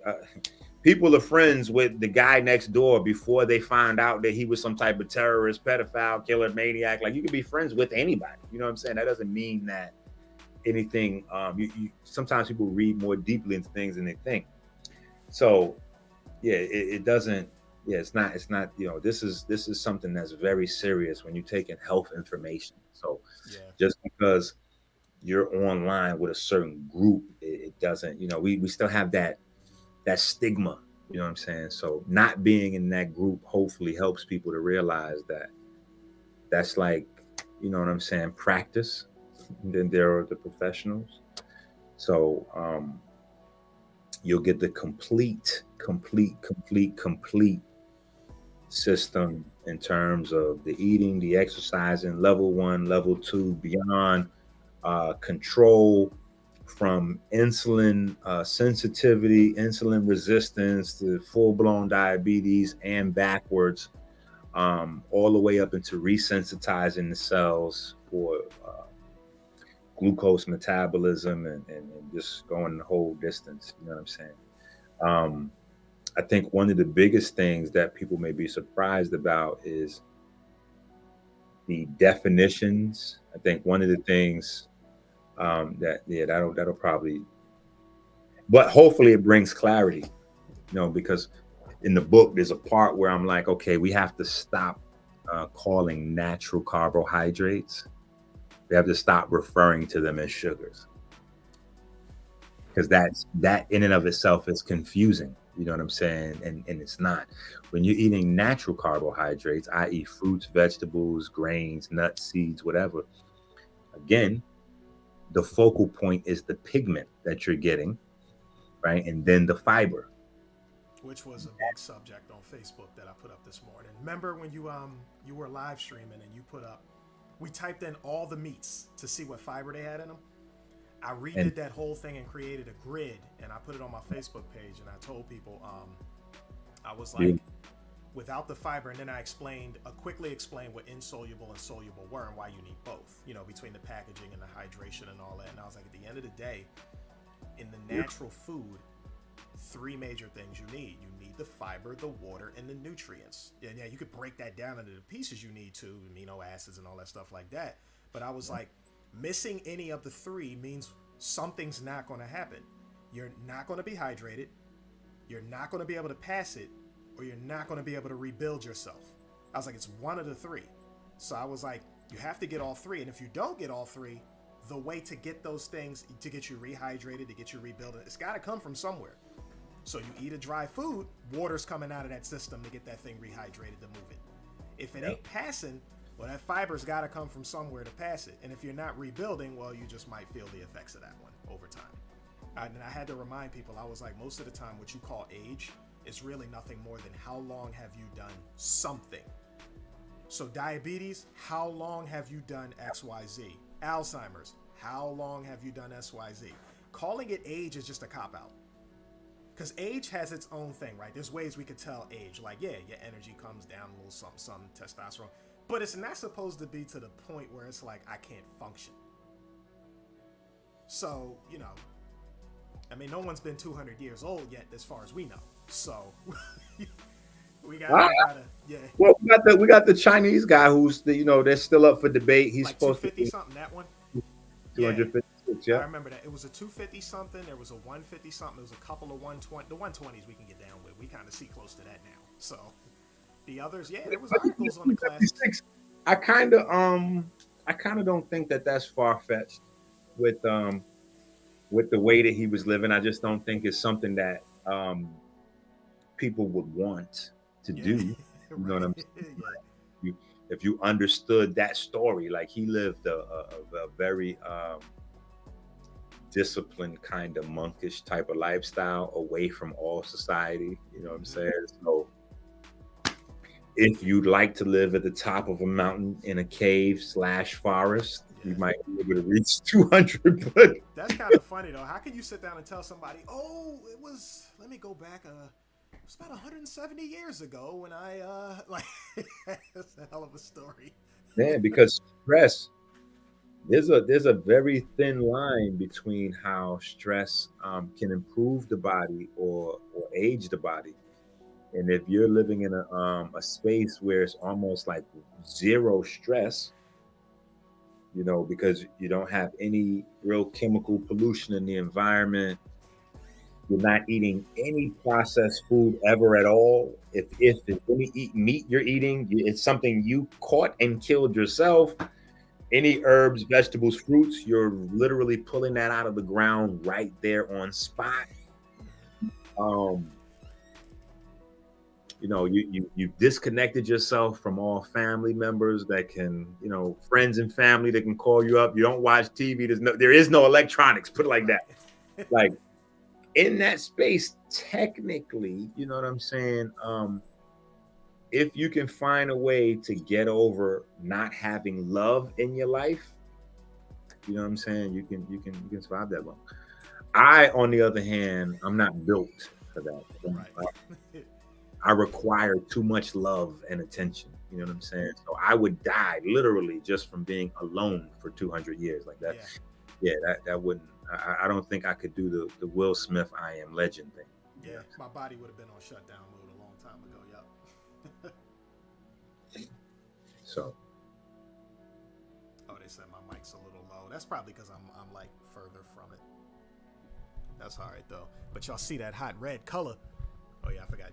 people are friends with the guy next door before they find out that he was some type of terrorist, pedophile, killer, maniac. Like, you could be friends with anybody. You know what I'm saying? That doesn't mean that anything. Sometimes people read more deeply into things than they think. So yeah, it doesn't. Yeah, it's not. It's not. This is something that's very serious when you're taking health information. So Yeah. just because you're online with a certain group, it doesn't. We still have that stigma. You know what I'm saying? So not being in that group hopefully helps people to realize that that's like, what I'm saying, practice. Then there are the professionals. So you'll get the complete system in terms of the eating, the exercising, level 1, level 2, beyond control from insulin sensitivity, insulin resistance to full-blown diabetes and backwards, all the way up into resensitizing the cells for glucose metabolism and just going the whole distance. You know what I'm saying? Um, I think one of the biggest things that people may be surprised about is the definitions. I think one of the things that'll probably, but hopefully it brings clarity, because in the book there's a part where I'm like, okay, we have to stop calling natural carbohydrates. We have to stop referring to them as sugars, because that in and of itself is confusing. You know what I'm saying? And it's not. When you're eating natural carbohydrates, i.e., fruits, vegetables, grains, nuts, seeds, whatever, again, the focal point is the pigment that you're getting, right? And then the fiber. Which was a big subject on Facebook that I put up this morning. Remember when you were live streaming and you put up, we typed in all the meats to see what fiber they had in them. I redid And that whole thing and created a grid, and I put it on my Facebook page, and I told people, I was like, you, without the fiber, and then I quickly explained what insoluble and soluble were and why you need both, between the packaging and the hydration and all that. And I was like, at the end of the day, in the natural food, 3 major things you need. You need the fiber, the water, and the nutrients. And yeah, you could break that down into the pieces you need to, amino acids and all that stuff like that. But I was like, missing any of the 3 means something's not going to happen. You're not going to be hydrated, you're not going to be able to pass it, or you're not going to be able to rebuild yourself. I was like, it's one of the 3. So I was like, you have to get all 3. And if you don't get all 3, the way to get those things, to get you rehydrated, to get you rebuilding, it's got to come from somewhere. So you eat a dry food, water's coming out of that system to get that thing rehydrated to move it. If it ain't passing, well, that fiber's got to come from somewhere to pass it. And if you're not rebuilding, well, you just might feel the effects of that one over time. And I had to remind people, I was like, most of the time, what you call age is really nothing more than how long have you done something. So diabetes, how long have you done XYZ? Alzheimer's, how long have you done XYZ? Calling it age is just a cop-out. Because age has its own thing, right? There's ways we could tell age. Like, yeah, your energy comes down a little something, testosterone. But it's not supposed to be to the point where it's like, I can't function. So, I mean, no one's been 200 years old yet, as far as we know. So, we gotta, yeah. Well, we got the Chinese guy who's they're still up for debate. He's like supposed 250 to be something, that one? 256. Yeah. I remember that. It was a 250 something. There was a 150 something. There was a couple of 120. The 120s we can get down with. We kind of see close to that now. So the others, yeah, there was articles on the classics. I kind of don't think that that's far fetched with the way that he was living. I just don't think it's something that people would want to do. You know what I'm saying? Yeah. If you understood that story, like he lived a very disciplined, kind of monkish type of lifestyle away from all society. You know what I'm saying? So if you'd like to live at the top of a mountain in a cave / forest, you might be able to reach 200. But that's kind of funny though. How can you sit down and tell somebody, oh, let me go back it was about 170 years ago when I like that's a hell of a story. Man, because stress, there's a very thin line between how stress can improve the body or age the body. And if you're living in a space where it's almost like zero stress, you know, because you don't have any real chemical pollution in the environment. You're not eating any processed food ever at all. If it's any eat meat you're eating, it's something you caught and killed yourself. Any herbs, vegetables, fruits, you're literally pulling that out of the ground right there on spot. Um, you know, you've disconnected yourself from all family members that can, you know, friends and family that can call you up. You don't watch TV. There is no electronics. Put it like that. Like in that space, technically, you know what I'm saying? If you can find a way to get over not having love in your life, you know what I'm saying? You can survive that long. I, on the other hand, I'm not built for that. Right. I require too much love and attention. You know what I'm saying? So I would die literally just from being alone for 200 years like that. Yeah, that wouldn't. I don't think I could do the Will Smith I Am Legend thing. Yeah, my body would have been on shutdown mode a long time ago. Yep. So. Oh, they said my mic's a little low. That's probably because I'm like further from it. That's all right though. But y'all see that hot red color? Oh yeah, I forgot.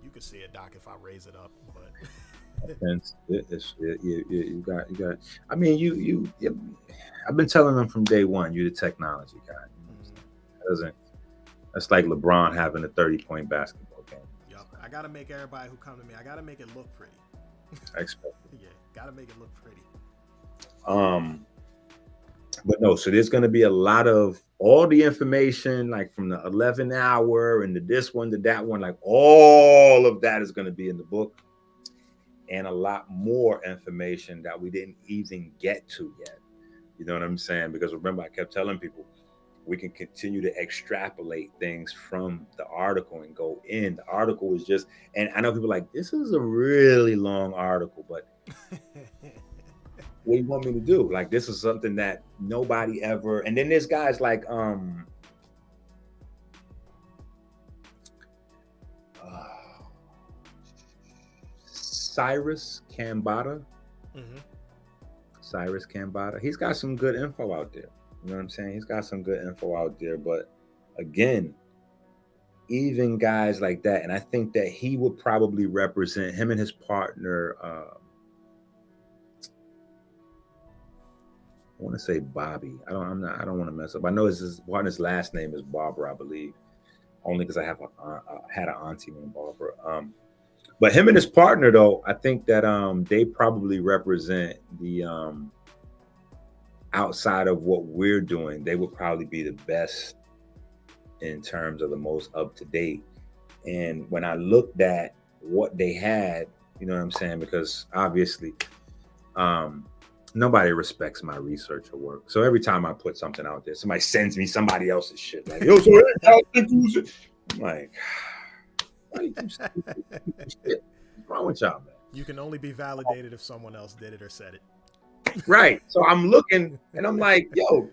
You can see it, Doc, if I raise it up. But you got. I mean, you. I've been telling them from day one, you're the technology guy. That's like LeBron having a 30-point basketball game. Yep. I gotta make everybody who come to me, I gotta make it look pretty. I expect it. Yeah, gotta make it look pretty. But no, so there's going to be a lot of all the information, like from the 11 hour and to this one to that one, like all of that is going to be in the book, and a lot more information that we didn't even get to yet. You know what I'm saying? Because remember, I kept telling people we can continue to extrapolate things from the article and go in. The article was just, and I know people are like, this is a really long article, but what do you want me to do? Like, this is something that nobody ever. And then there's guys like Cyrus Kambata. Mm-hmm. Cyrus Kambata. He's got some good info out there. You know what I'm saying? He's got some good info out there. But again, even guys like that, and I think that he would probably represent him and his partner. I want to say Bobby. I don't want to mess up. I know his partner's last name is Barbara, I believe, only because I have had an auntie named Barbara. But him and his partner, though, I think that they probably represent the outside of what we're doing. They would probably be the best in terms of the most up to date. And when I looked at what they had, you know what I'm saying, because obviously, nobody respects my research or work. So every time I put something out there, somebody sends me somebody else's shit. Like, yo, so I'm like, why you keep saying shit? What's wrong with y'all, man? You can only be validated if someone else did it or said it. Right. So I'm looking and I'm like, yo,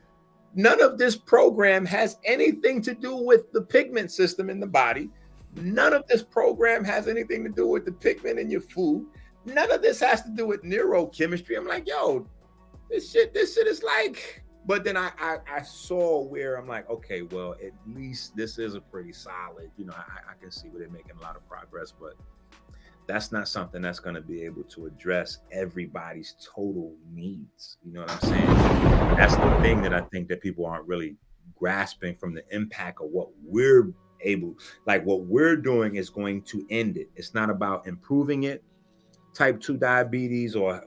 none of this program has anything to do with the pigment system in the body. None of this program has anything to do with the pigment in your food. None of this has to do with neurochemistry. I'm like, yo, this shit is like, but then I saw where I'm like, okay, well, at least this is a pretty solid, you know, I can see where they're making a lot of progress, but that's not something that's going to be able to address everybody's total needs. You know what I'm saying? That's the thing that I think that people aren't really grasping from the impact of what we're able, like what we're doing is going to end it. It's not about improving it. Type 2 diabetes or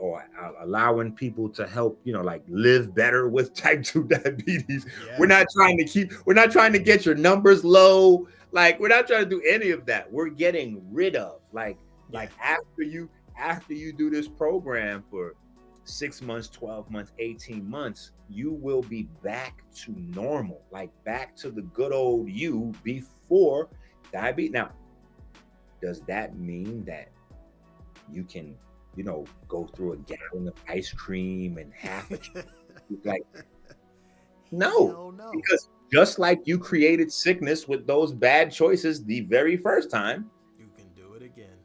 allowing people to help, you know, like live better with type 2 diabetes. Yeah. We're not trying to get your numbers low. Like, we're not trying to do any of that. We're getting rid of like after you do this program for 6 months, 12 months, 18 months, you will be back to normal, like back to the good old you before diabetes. Now, does that mean that you can, you know, go through a gallon of ice cream and half a like, no, because just like you created sickness with those bad choices the very first time, you can do it again.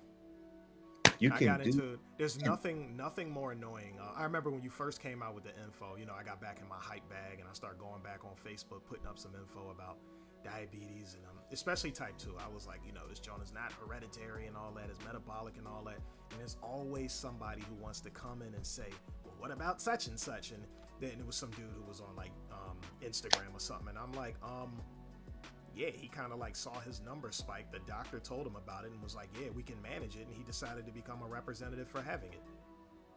There's nothing more annoying. I remember when you first came out with the info, I got back in my hype bag and I started going back on Facebook, putting up some info about diabetes and especially type 2. I was like, this joint is not hereditary and all that, it's metabolic and all that. And there's always somebody who wants to come in and say, well, what about such and such? And then it was some dude who was on like Instagram or something. And I'm like, yeah, he kind of like saw his number spike. The doctor told him about it and was like, yeah, we can manage it. And he decided to become a representative for having it.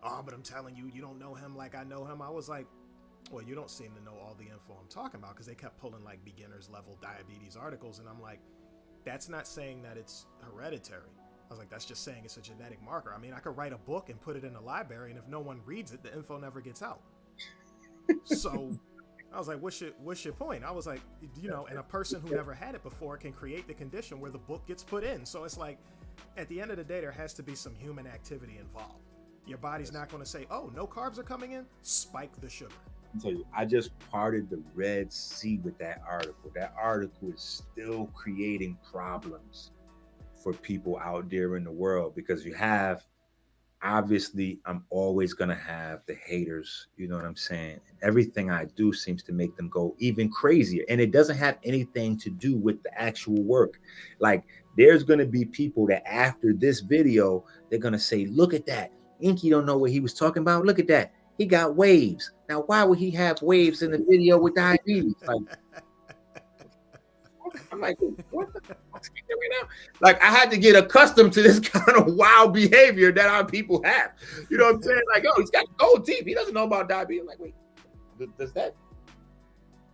Oh, but I'm telling you, you don't know him like I know him. I was like, well, you don't seem to know all the info I'm talking about, because they kept pulling like beginner's level diabetes articles. And I'm like, that's not saying that it's hereditary. I was like, that's just saying it's a genetic marker. I mean, I could write a book and put it in the library, and if no one reads it, the info never gets out. So I was like, what's your point? I was like, and a person who never had it before can create the condition where the book gets put in. So it's like, at the end of the day, there has to be some human activity involved. Your body's not going to say, oh, no carbs are coming in, spike the sugar. I'll tell you, I just parted the Red Sea with that article. That article is still creating problems for people out there in the world, because you have, obviously, I'm always going to have the haters, you know what I'm saying? And everything I do seems to make them go even crazier. And it doesn't have anything to do with the actual work. Like, there's going to be people that after this video, they're going to say, look at that. Enqi don't know what he was talking about. Look at that. He got waves. Now, why would he have waves in the video with diabetes? Like, I'm like, what the fuck's right now? Like, I had to get accustomed to this kind of wild behavior that our people have. You know what I'm saying? Like, oh, he's got gold teeth. He doesn't know about diabetes. I'm like, wait,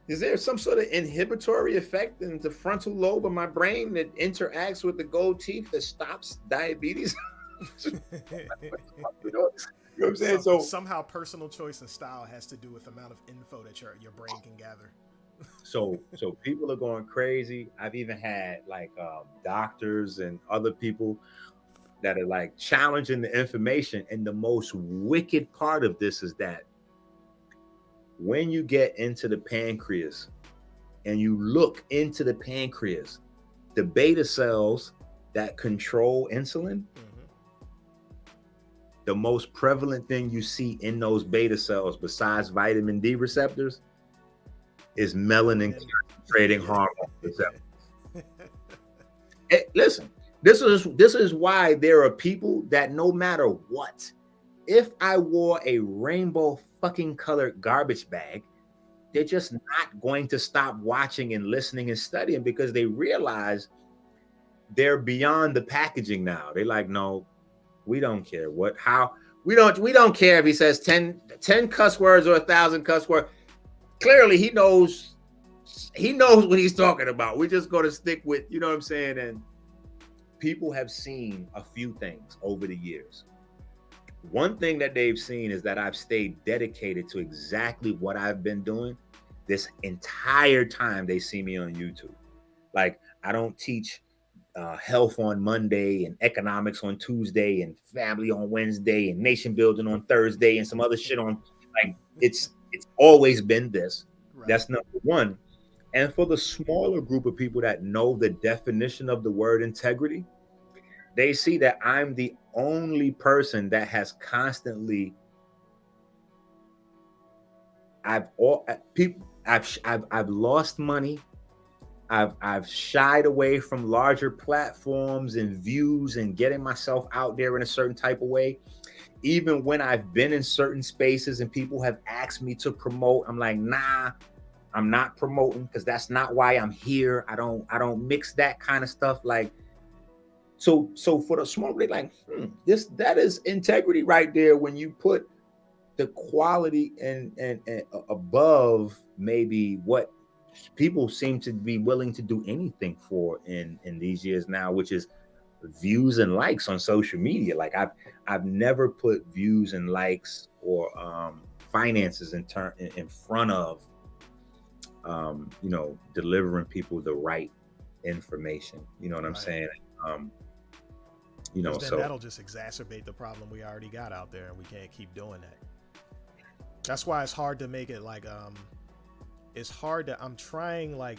is there some sort of inhibitory effect in the frontal lobe of my brain that interacts with the gold teeth that stops diabetes? You know what I'm saying? So somehow personal choice and style has to do with the amount of info that your brain can gather. So people are going crazy. I've even had like doctors and other people that are like challenging the information. And the most wicked part of this is that when you get into the pancreas and you look into the pancreas, the beta cells that control insulin, the most prevalent thing you see in those beta cells besides vitamin D receptors is melanin concentrating hormone receptors. Hey, listen, this is why there are people that no matter what, if I wore a rainbow fucking colored garbage bag, they're just not going to stop watching and listening and studying, because they realize they're beyond the packaging now. They're like, no, we don't care we don't care if he says 10 cuss words or 1,000 cuss words. Clearly he knows what he's talking about. We're just going to stick with, you know what I'm saying? And people have seen a few things over the years. One thing that they've seen is that I've stayed dedicated to exactly what I've been doing this entire time they see me on YouTube. Like, I don't teach health on Monday and economics on Tuesday and family on Wednesday and nation building on Thursday and some other shit on, like, it's always been this. Right. That's number one. And for the smaller group of people that know the definition of the word integrity, they see that I'm the only person that has constantly I've lost money. I've shied away from larger platforms and views and getting myself out there in a certain type of way. Even when I've been in certain spaces and people have asked me to promote, I'm like, nah, I'm not promoting, because that's not why I'm here. I don't mix that kind of stuff. Like, so for the small, they're like, that is integrity right there. When you put the quality and above maybe what people seem to be willing to do anything for in these years now, which is views and likes on social media. Like, I've never put views and likes or finances in front of delivering people the right information. You know what I'm saying? So that'll just exacerbate the problem we already got out there, and we can't keep doing that. That's why it's hard to make it like it's hard to, I'm trying, like,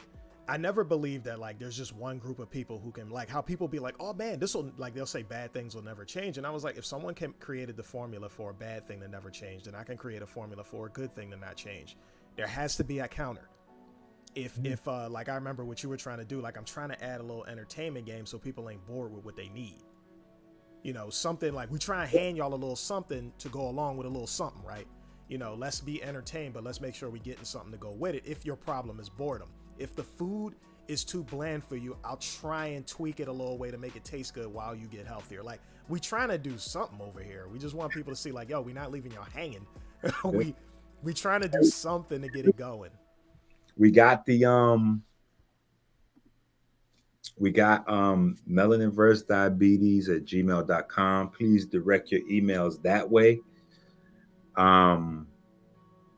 I never believe that like there's just one group of people who can, like how people be like, oh man, this will, like they'll say bad things will never change. And I was like, if someone created the formula for a bad thing to never change, then I can create a formula for a good thing to not change. There has to be a counter. If like I remember what you were trying to do, like I'm trying to add a little entertainment game so people ain't bored with what they need. You know, something like we try and hand y'all a little something to go along with a little something, right? You know, let's be entertained, but let's make sure we're getting something to go with it. If your problem is boredom, if the food is too bland for you, I'll try and tweak it a little way to make it taste good while you get healthier. Like we trying to do something over here. We just want people to see like, yo, we're not leaving y'all hanging. we trying to do something to get it going. We got the Melanin versus Diabetes at gmail.com. Please direct your emails that way. And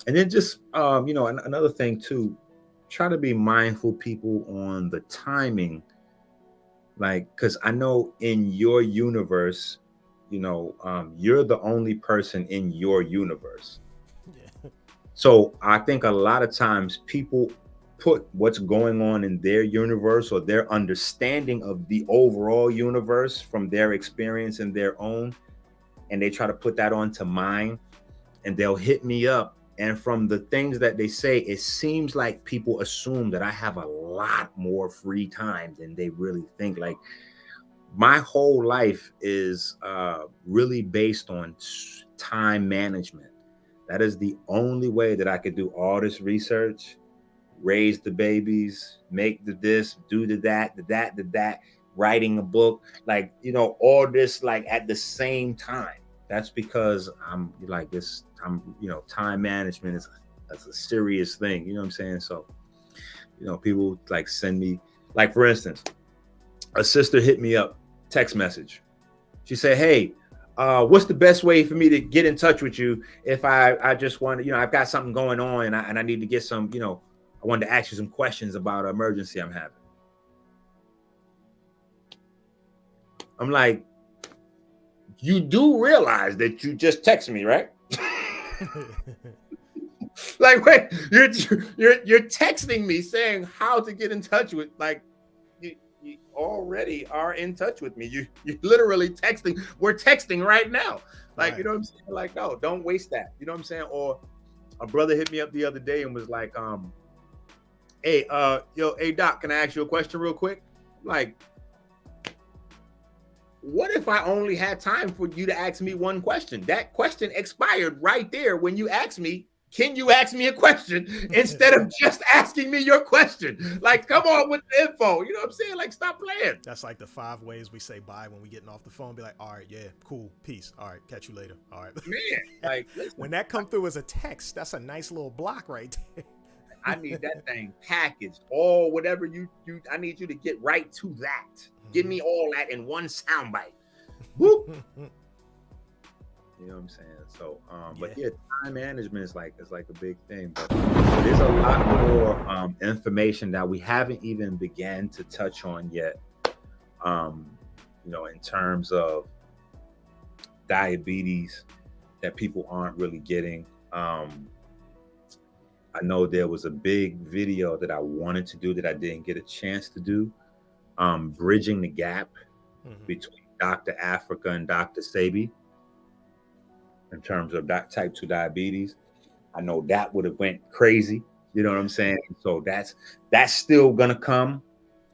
then just you know, another thing too, try to be mindful, people, on the timing. Like, because I know in your universe, you know, you're the only person in your universe. Yeah. So I think a lot of times people put what's going on in their universe or their understanding of the overall universe from their experience and their own, and they try to put that onto mine, and they'll hit me up. And from the things that they say, it seems like people assume that I have a lot more free time than they really think. Like my whole life is really based on time management. That is the only way that I could do all this research, raise the babies, make the this, do the that, writing a book, like, you know, all this like at the same time. That's because I'm like this. You know, time management that's a serious thing. You know what I'm saying? So, you know, people like send me, like for instance, a sister hit me up, text message. She said, "Hey, what's the best way for me to get in touch with you if I just want to, you know, I've got something going on and I need to get some, you know, I wanted to ask you some questions about an emergency I'm having." I'm like, you do realize that you just text me, right? Like, wait, you're texting me saying how to get in touch with, like, you already are in touch with me. You literally texting. We're texting right now. Like, right. You know what I'm saying? Like, no, don't waste that. You know what I'm saying? Or a brother hit me up the other day and was like, hey, hey Doc, can I ask you a question real quick? Like, what if I only had time for you to ask me one question? That question expired right there when you asked me, can you ask me a question, instead of just asking me your question? Like, come on with the info. You know what I'm saying? Like, stop playing. That's like the 5 ways we say bye when we getting off the phone. Be like, all right, yeah, cool, peace. All right, catch you later. All right. Man, like, when that come through as a text, that's a nice little block right there. I need that thing packaged, or whatever you I need you to get right to that. Mm-hmm. Give me all that in one soundbite. Whoop. You know what I'm saying? So, but yeah, time management is like a big thing. But there's a lot more information that we haven't even began to touch on yet. You know, in terms of diabetes that people aren't really getting. I know there was a big video that I wanted to do that I didn't get a chance to do, bridging the gap between Dr. Africa and Dr. Sebi in terms of type 2 diabetes. I know that would have went crazy. You know what I'm saying? So that's still gonna come.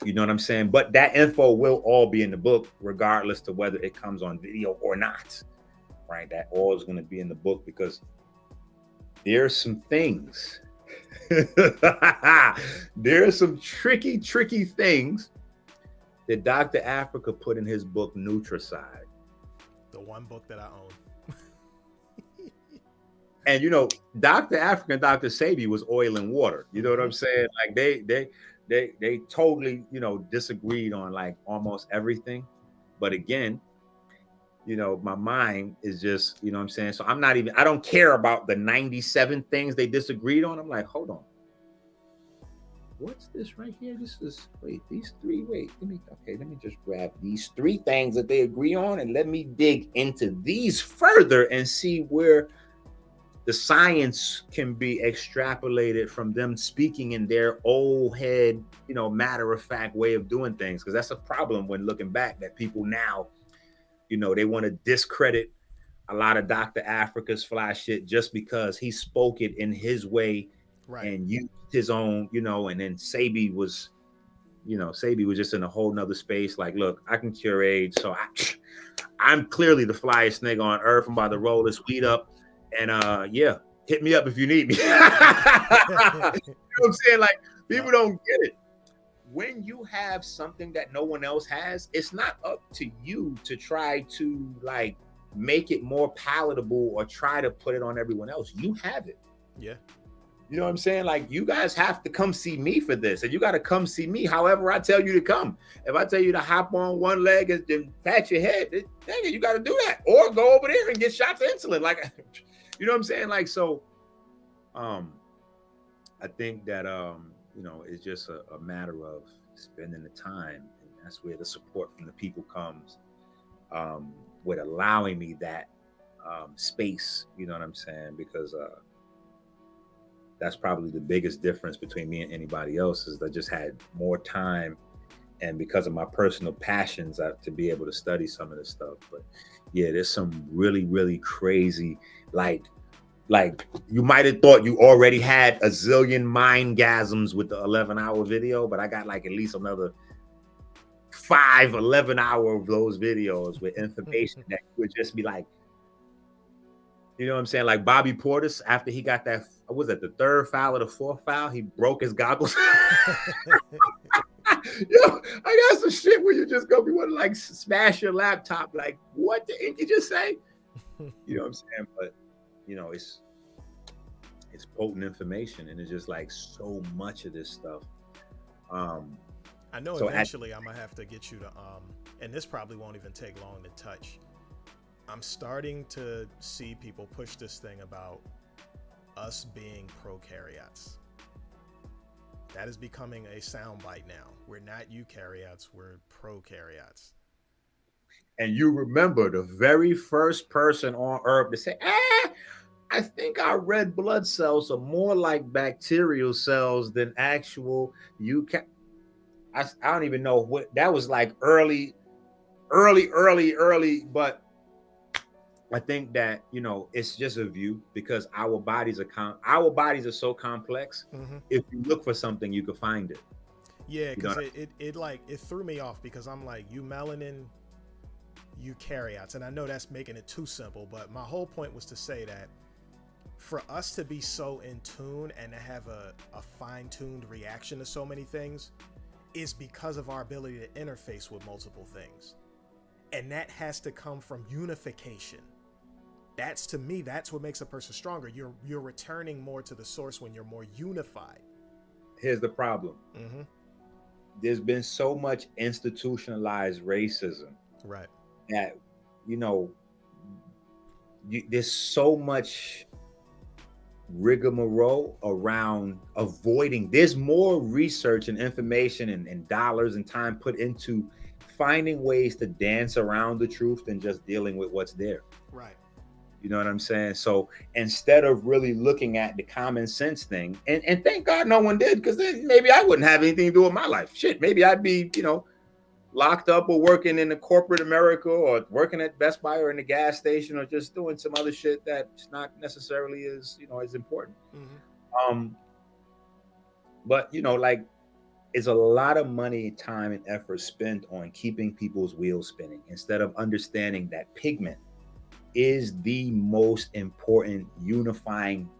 You know what I'm saying? But that info will all be in the book, regardless to whether it comes on video or not. Right? That all is gonna be in the book, because there's some things. There are some tricky things that Dr. Africa put in his book Nutricide. The one book that I own. And you know, Dr. Africa and Dr. Sebi was oil and water. You know what I'm saying? Like they totally, you know, disagreed on like almost everything. But again, you know, my mind is just, you know what I'm saying? So I don't care about the 97 things they disagreed on. I'm like, hold on. What's this right here? These three, let me just grab these 3 things that they agree on and let me dig into these further and see where the science can be extrapolated from them speaking in their old head, matter of fact way of doing things. Because that's a problem when looking back, that people now, they want to discredit a lot of Dr. Africa's fly shit just because he spoke it in his way Right. and used his own, and then Sabi was just in a whole nother space. Like, look, I can cure AIDS, so I'm clearly the flyest nigga on earth. I'm about to roll this weed up, and yeah, hit me up if you need me. You know what I'm saying? Like, people don't get it. When you have something that no one else has, it's not up to you to try to like make it more palatable or try to put it on everyone else. You have it. Yeah. You know what I'm saying? Like, you guys have to come see me for this, and you got to come see me however I tell you to come. If I tell you to hop on one leg and pat your head, dang it, you got to do that, or go over there and get shots of insulin. Like, you know what I'm saying? Like, so, I think that it's just a matter of spending the time, and that's where the support from the people comes, with allowing me that space. You know what I'm saying? Because that's probably the biggest difference between me and anybody else, is I just had more time, and because of my personal passions, to be able to study some of this stuff. But yeah, there's some really, really crazy, like you might have thought you already had a zillion mindgasms with the 11-hour video, but I got like at least another 11-hour of those videos with information that would just be like, you know what I'm saying? Like Bobby Portis, after he got that, was it the third foul or the fourth foul? He broke his goggles. Yo, I got some shit where you just go be want to like smash your laptop. Like, what did Enqi just say? You know what I'm saying? But it's potent information, and it's just like so much of this stuff. I know eventually I'm gonna have to get you to and this probably won't even take long to touch. I'm starting to see people push this thing about us being prokaryotes. That is becoming a soundbite now. We're not eukaryotes, we're prokaryotes. And you remember the very first person on earth to say, I think our red blood cells are more like bacterial cells than actual eukaryotes. I don't even know what that was, like early, but I think that it's just a view, because our bodies are so complex. Mm-hmm. If you look for something, you can find it. Yeah, because it threw me off, because I'm like, you melanin eukaryotes, and I know that's making it too simple, but my whole point was to say that for us to be so in tune and to have a fine-tuned reaction to so many things is because of our ability to interface with multiple things, and that has to come from unification. That's, to me, that's what makes a person stronger. You're returning more to the source when you're more unified. Here's the problem. Mm-hmm. There's been so much institutionalized racism, right? That there's so much rigmarole around avoiding. There's more research and information and dollars and time put into finding ways to dance around the truth than just dealing with what's there. Right. You know what I'm saying? So instead of really looking at the common sense thing, and thank God no one did, because then maybe I wouldn't have anything to do with my life. Shit, maybe I'd be, locked up or working in the corporate America, or working at Best Buy or in the gas station, or just doing some other shit that's not necessarily as important. Mm-hmm. But like, it's a lot of money, time, and effort spent on keeping people's wheels spinning, instead of understanding that pigment is the most important unifying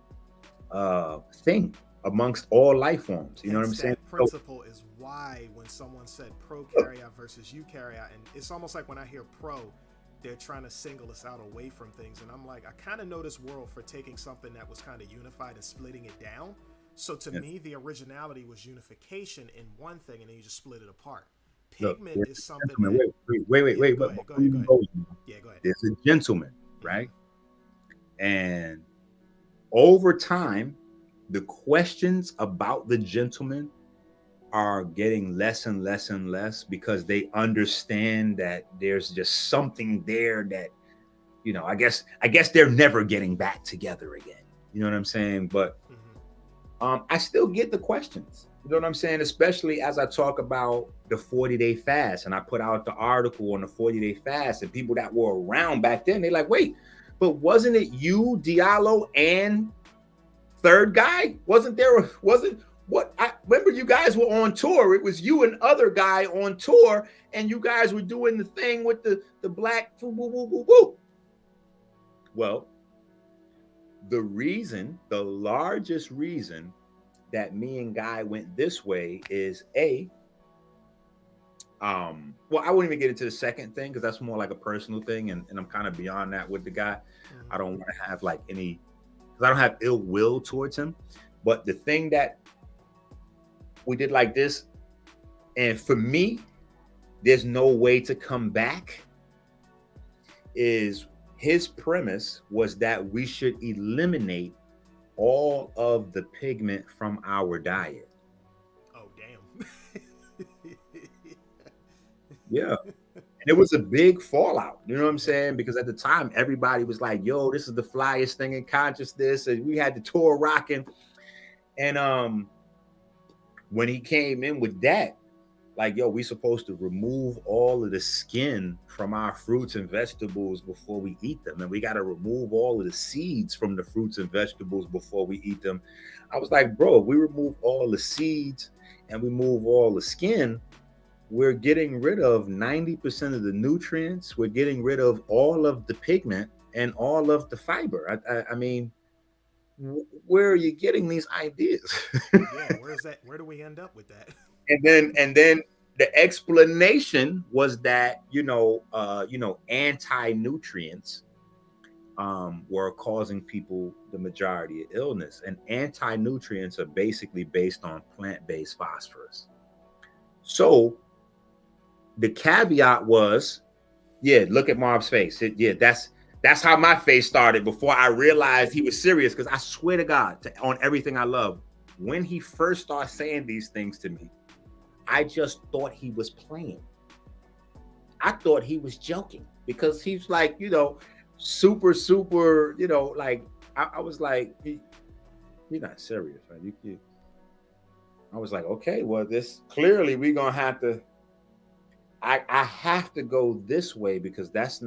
thing amongst all life forms. You know what I'm saying? That principle is why when someone said prokaryote versus eukaryote, and it's almost like when I hear pro, they're trying to single us out away from things, and I'm like, I kind of know this world for taking something that was kind of unified and splitting it down. So to me, the originality was unification in one thing, and then you just split it apart. Pigment is something. Wait. Go ahead. Yeah, go ahead. There's a gentleman, right? And over time, the questions about the gentleman are getting less and less and less, because they understand that there's just something there that, I guess they're never getting back together again. You know what I'm saying? But Mm-hmm. I still get the questions. You know what I'm saying? Especially as I talk about the 40-day fast, and I put out the article on the 40-day fast, and people that were around back then, they're like, wait, but wasn't it you, Diallo, and third guy? Wasn't what I remember you guys were on tour. It was you and other guy on tour, and you guys were doing the thing with the black woo, woo, woo, woo, woo. Well, the largest reason that me and Guy went this way is well, I wouldn't even get into the second thing because that's more like a personal thing, and I'm kind of beyond that with the guy. Mm-hmm. I don't want to have like any, because I don't have ill will towards him. But the thing that we did like this, and for me, there's no way to come back, is his premise was that we should eliminate all of the pigment from our diet. Oh, damn. Yeah. And it was a big fallout. You know what I'm saying? Because at the time, everybody was like, yo, this is the flyest thing in consciousness. And we had the tour rocking. And when he came in with that, like, yo, we supposed to remove all of the skin from our fruits and vegetables before we eat them. And we got to remove all of the seeds from the fruits and vegetables before we eat them. I was like, bro, if we remove all the seeds and we move all the skin, we're getting rid of 90% of the nutrients. We're getting rid of all of the pigment and all of the fiber. I mean, where are you getting these ideas? Yeah, where's that? Where do we end up with that? And then the explanation was that anti-nutrients were causing people the majority of illness, and anti-nutrients are basically based on plant-based phosphorus. So the caveat was, yeah, look at Marv's face. That's how my face started before I realized he was serious. Because I swear to God, on everything I love, when he first started saying these things to me, I just thought he was playing. I thought he was joking because he's like, super, like, I was like, you're not serious, right? I was like, okay, well, this clearly we're going to have to, I have to go this way because that's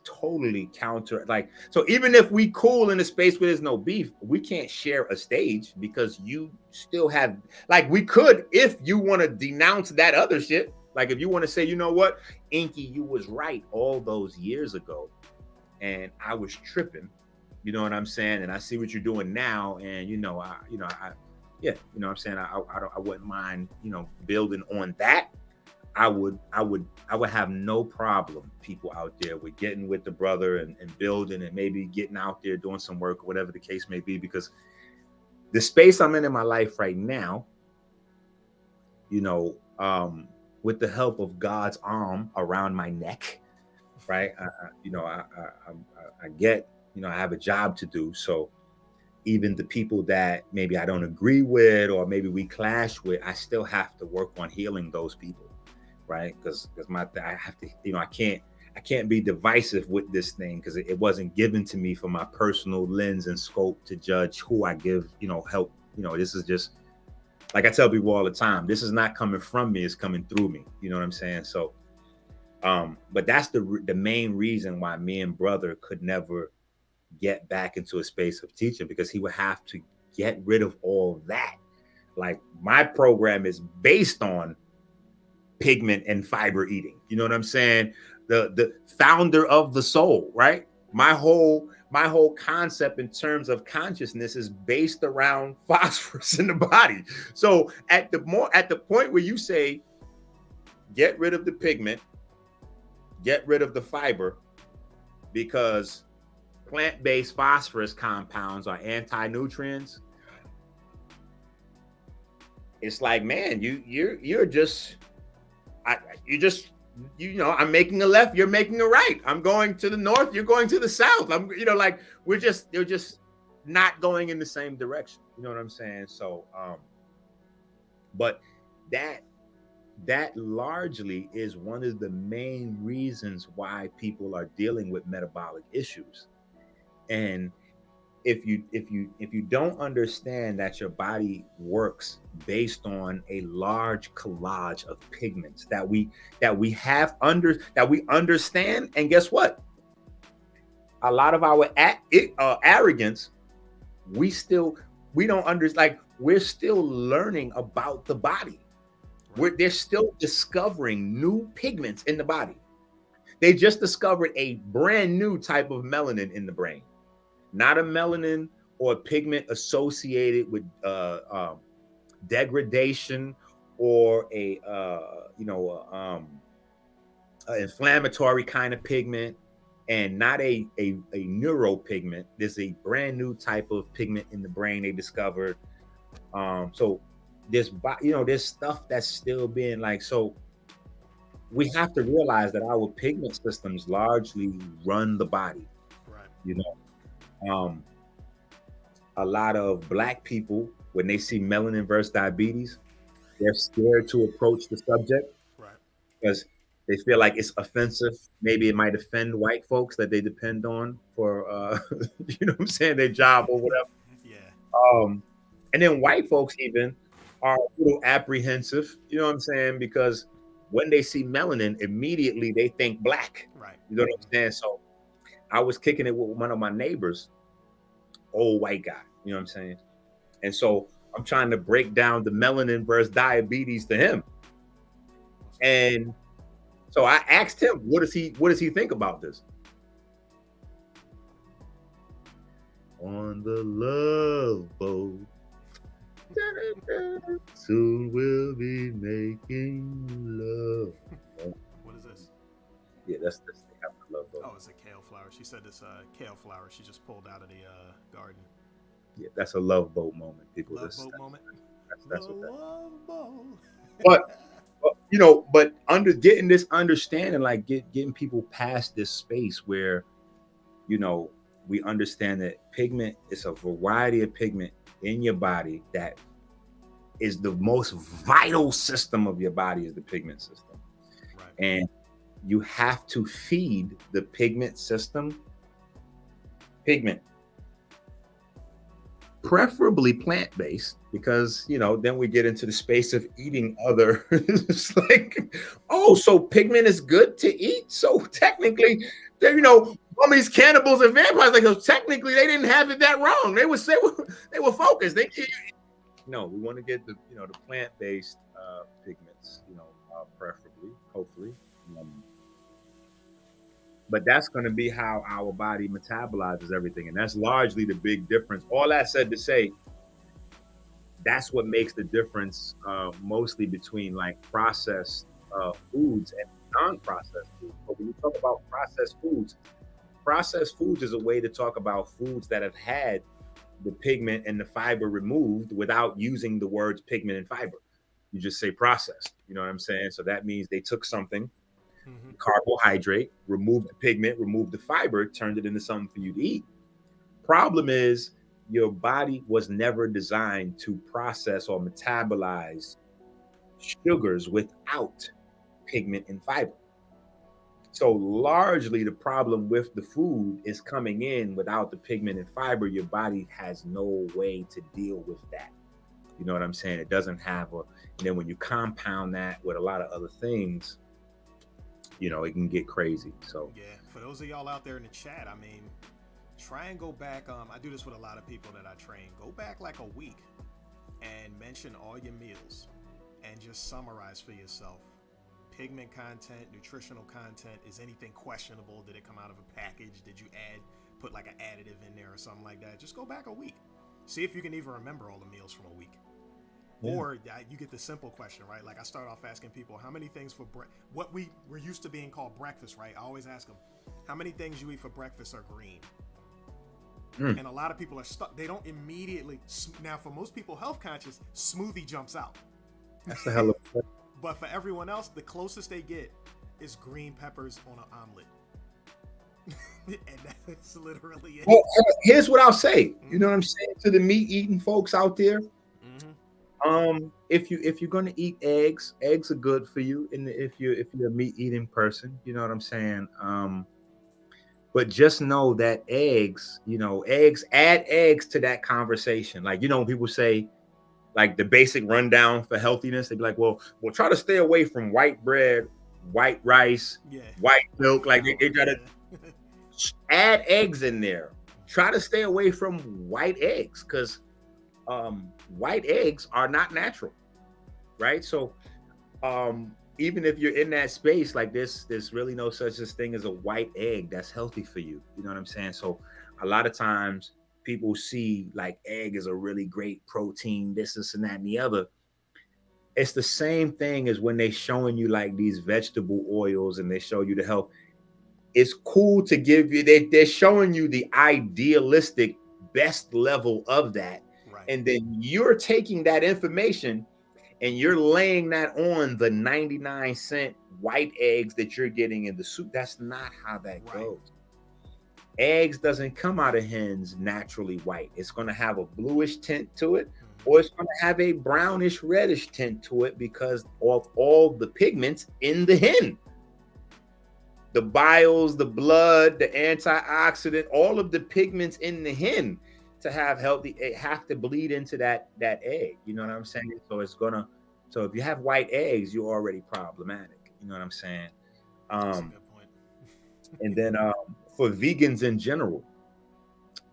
totally counter. Like, so even if we cool in a space where there's no beef, we can't share a stage because you still have, like, we could, if you want to denounce that other shit. Like, if you want to say, you know what, Enqi, you was right all those years ago, and I was tripping. You know what I'm saying? And I see what you're doing now, and yeah, you know what I'm saying. I wouldn't mind, building on that. I would have no problem, people out there, with getting with the brother and building and maybe getting out there doing some work or whatever the case may be, because the space I'm in my life right now, with the help of God's arm around my neck, right? I get, I have a job to do. So even the people that maybe I don't agree with or maybe we clash with, I still have to work on healing those people. Right, because I have to, I can't be divisive with this thing because it wasn't given to me for my personal lens and scope to judge who I give, help. This is just, like I tell people all the time, this is not coming from me, it's coming through me. You know what I'm saying? So, but that's the main reason why me and brother could never get back into a space of teaching, because he would have to get rid of all that. Like, my program is based on pigment and fiber eating. You know what I'm saying? The founder of the soul, right? My whole concept in terms of consciousness is based around phosphorus in the body. So at the point where you say get rid of the pigment, get rid of the fiber, because plant-based phosphorus compounds are anti-nutrients, it's like, man, you're just I'm making a left, you're making a right. I'm going to the north, you're going to the south. They're just not going in the same direction. You know what I'm saying? So, but that largely is one of the main reasons why people are dealing with metabolic issues. And if you don't understand that your body works based on a large collage of pigments that we understand, and guess what? A lot of our arrogance, we don't understand. Like, we're still learning about the body. They're still discovering new pigments in the body. They just discovered a brand new type of melanin in the brain, not a melanin or a pigment associated with degradation or a inflammatory kind of pigment, and not a neuropigment. There's a brand new type of pigment in the brain they discovered. So there's stuff that's still being like, so we have to realize that our pigment systems largely run the body. Right. You know, a lot of Black people, when they see melanin versus diabetes, they're scared to approach the subject, Right. because they feel like it's offensive. Maybe it might offend white folks that they depend on for, you know what I'm saying, their job or whatever. Yeah. And then white folks even are a little apprehensive, you know what I'm saying, because when they see melanin, immediately they think Black. Right. You know what I'm saying? So I was kicking it with one of my neighbors, old white guy, you know what I'm saying? And so I'm trying to break down the melanin versus diabetes to him. And so I asked him, what does he think about this? On the love boat, soon we'll be making love. What is this? Yeah, that's the love boat. Oh, it's a kale flower. She said it's a kale flower she just pulled out of the garden. Yeah, that's a love boat moment, people. Love boat moment. That's what that is. Love boat. But getting this understanding, like getting people past this space where, we understand that pigment is a variety of pigment in your body that is the most vital system of your body, is the pigment system. Right. And you have to feed the pigment system pigment, preferably plant-based, because then we get into the space of eating other. It's like, so pigment is good to eat, so technically, all these cannibals and vampires, like, so technically they didn't have it that wrong. They were focused. We want to get the plant-based pigments, preferably, hopefully. But that's going to be how our body metabolizes everything. And that's largely the big difference. All that said to say, that's what makes the difference mostly between like processed foods and non-processed foods. But when you talk about processed foods is a way to talk about foods that have had the pigment and the fiber removed without using the words pigment and fiber. You just say processed. You know what I'm saying? So that means they took something, carbohydrate, removed the pigment, removed the fiber, turned it into something for you to eat. Problem is, your body was never designed to process or metabolize sugars without pigment and fiber. So largely the problem with the food is coming in without the pigment and fiber. Your body has no way to deal with that. You know what I'm saying? It doesn't have and then when you compound that with a lot of other things, it can get crazy. So yeah, for those of y'all out there in the chat, try and go back. I do this with a lot of people that I train. Go back like a week and mention all your meals and just summarize for yourself. Pigment content, nutritional content, is anything questionable? Did it come out of a package? Did you put like an additive in there or something like that? Just go back a week. See if you can even remember all the meals from a week. Yeah. Or you get the simple question, right? Like I start off asking people, how many things for what we were used to being called breakfast, right? I always ask them, how many things you eat for breakfast are green? And a lot of people are stuck. They don't immediately. Now, for most people health conscious, smoothie jumps out. That's a hell of a. But for everyone else, the closest they get is green peppers on an omelet. And that's literally it. Well, here's what I'll say. You know what I'm saying to the meat eating folks out there? If you're gonna eat eggs are good for you. If you're a meat eating person, you know what I'm saying. But just know that eggs, add eggs to that conversation. Like, when people say, like, the basic rundown for healthiness, they'd be like, well, we'll try to stay away from white bread, white rice, Yeah. white White milk. Like, flour. they gotta Yeah. add eggs in there. Try to stay away from white eggs, because white eggs are not natural, right? So even if you're in that space, like, there's really no such thing as a white egg that's healthy for you. You know what I'm saying? So a lot of times people see, like, egg is a really great protein, this and that and the other. It's the same thing as when they showing you, like, these vegetable oils, and they show you the health. It's cool to give you, they're showing you the idealistic best level of that. Right. And then you're taking that information and you're laying that on the 99-cent white eggs that you're getting in the soup. That's not how that Right. goes. Eggs doesn't come out of hens naturally white. It's going to have a bluish tint to it, or it's going to have a brownish reddish tint to it, because of all the pigments in the hen. The biles, the blood, the antioxidant, all of the pigments in the hen to have healthy, it have to bleed into that egg. You know what I'm saying? So if you have white eggs, you're already problematic. You know what I'm saying? That's a good point. And then for vegans in general,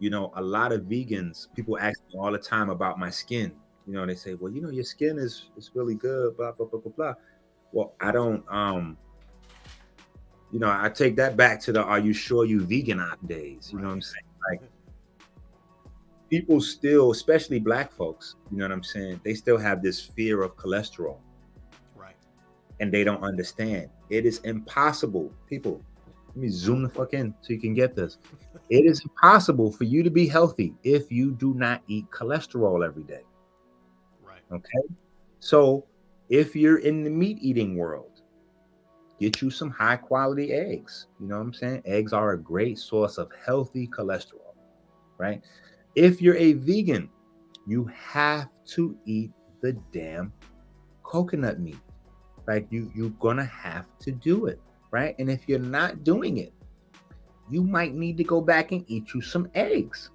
a lot of vegans, people ask me all the time about my skin. They say, well, your skin is really good, blah, blah, blah, blah, blah. Well, I don't, I take that back to the "Are you sure you vegan" days. You know what I'm saying? Like, people still, especially Black folks, you know what I'm saying? They still have this fear of cholesterol. Right. And they don't understand. It is impossible. People, let me zoom the fuck in so you can get this. It is impossible for you to be healthy if you do not eat cholesterol every day. Right. Okay? So if you're in the meat eating world, get you some high quality eggs. You know what I'm saying? Eggs are a great source of healthy cholesterol, right? If you're a vegan, you have to eat the damn coconut meat. Like, you're gonna have to do it, right? And if you're not doing it, you might need to go back and eat you some eggs,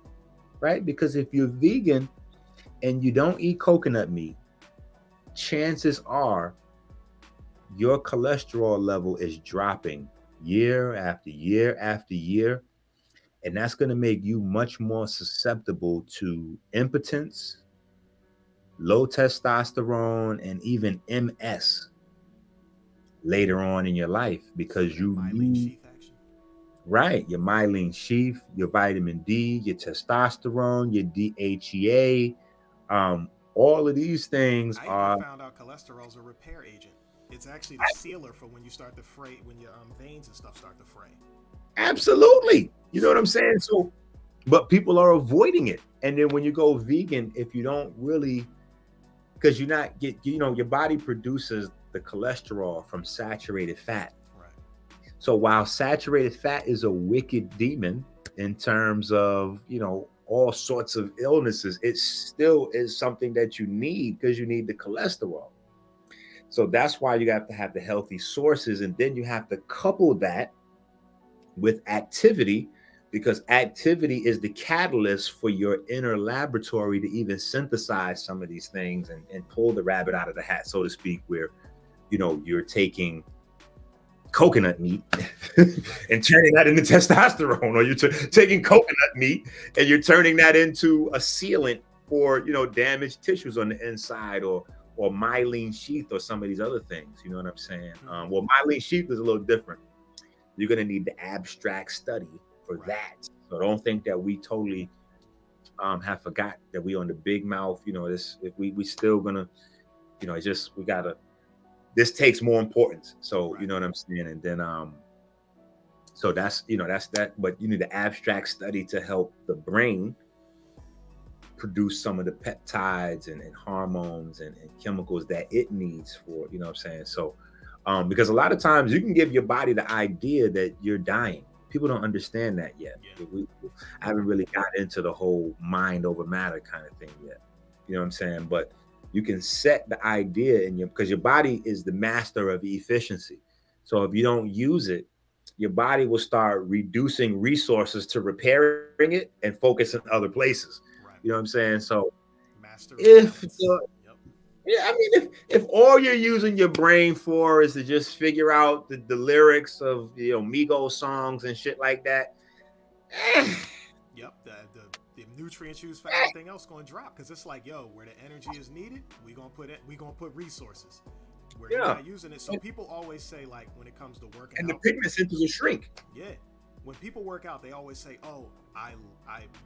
right? Because if you're vegan and you don't eat coconut meat, chances are your cholesterol level is dropping year after year after year. And that's going to make you much more susceptible to impotence, low testosterone, and even MS later on in your life, because you Myelin lose, sheath action. right, your myelin sheath, your vitamin D, your testosterone, your DHEA. All of these things I even are found out cholesterol is a repair agent. It's actually the sealer for when you start to fray, when your veins and stuff start to fray. absolutely, you know what I'm saying? So, but people are avoiding it. And then when you go vegan, if you don't really, because you're not your body produces the cholesterol from saturated fat. Right. So while saturated fat is a wicked demon in terms of, all sorts of illnesses, it still is something that you need, because you need the cholesterol. So that's why you have to have the healthy sources. And then you have to couple that with activity, because activity is the catalyst for your inner laboratory to even synthesize some of these things, and pull the rabbit out of the hat, so to speak, where, you're taking coconut meat and turning that into testosterone, or you're taking coconut meat and you're turning that into a sealant for, damaged tissues on the inside, or myelin sheath, or some of these other things. You know what I'm saying? Well, myelin sheath is a little different. You're going to need the abstract study for that. So don't think that we totally have forgot that we on the big mouth. This, if we still gonna, it's just, we gotta, this takes more importance. So you know what I'm saying? And then so that's that's that. But you need the abstract study to help the brain produce some of the peptides and hormones and chemicals that it needs for, what I'm saying? So because a lot of times you can give your body the idea that you're dying. People don't understand that yet. I haven't really got into the whole mind over matter kind of thing yet. You know what I'm saying? But you can set the idea in because your body is the master of efficiency. So if you don't use it, your body will start reducing resources to repairing it and focus in other places. Right. You know what I'm saying? So Master of if balance. Yep. yeah, I mean, if all you're using your brain for is to just figure out the lyrics of Migos songs and shit like that, eh, Yep. The nutrients used for everything else going to drop because it's like, yo, where the energy is needed, we gonna put resources. Where you're yeah, not using it. So people always say, like, when it comes to working and the out, pigment centers will shrink. yeah, when people work out, they always say, oh,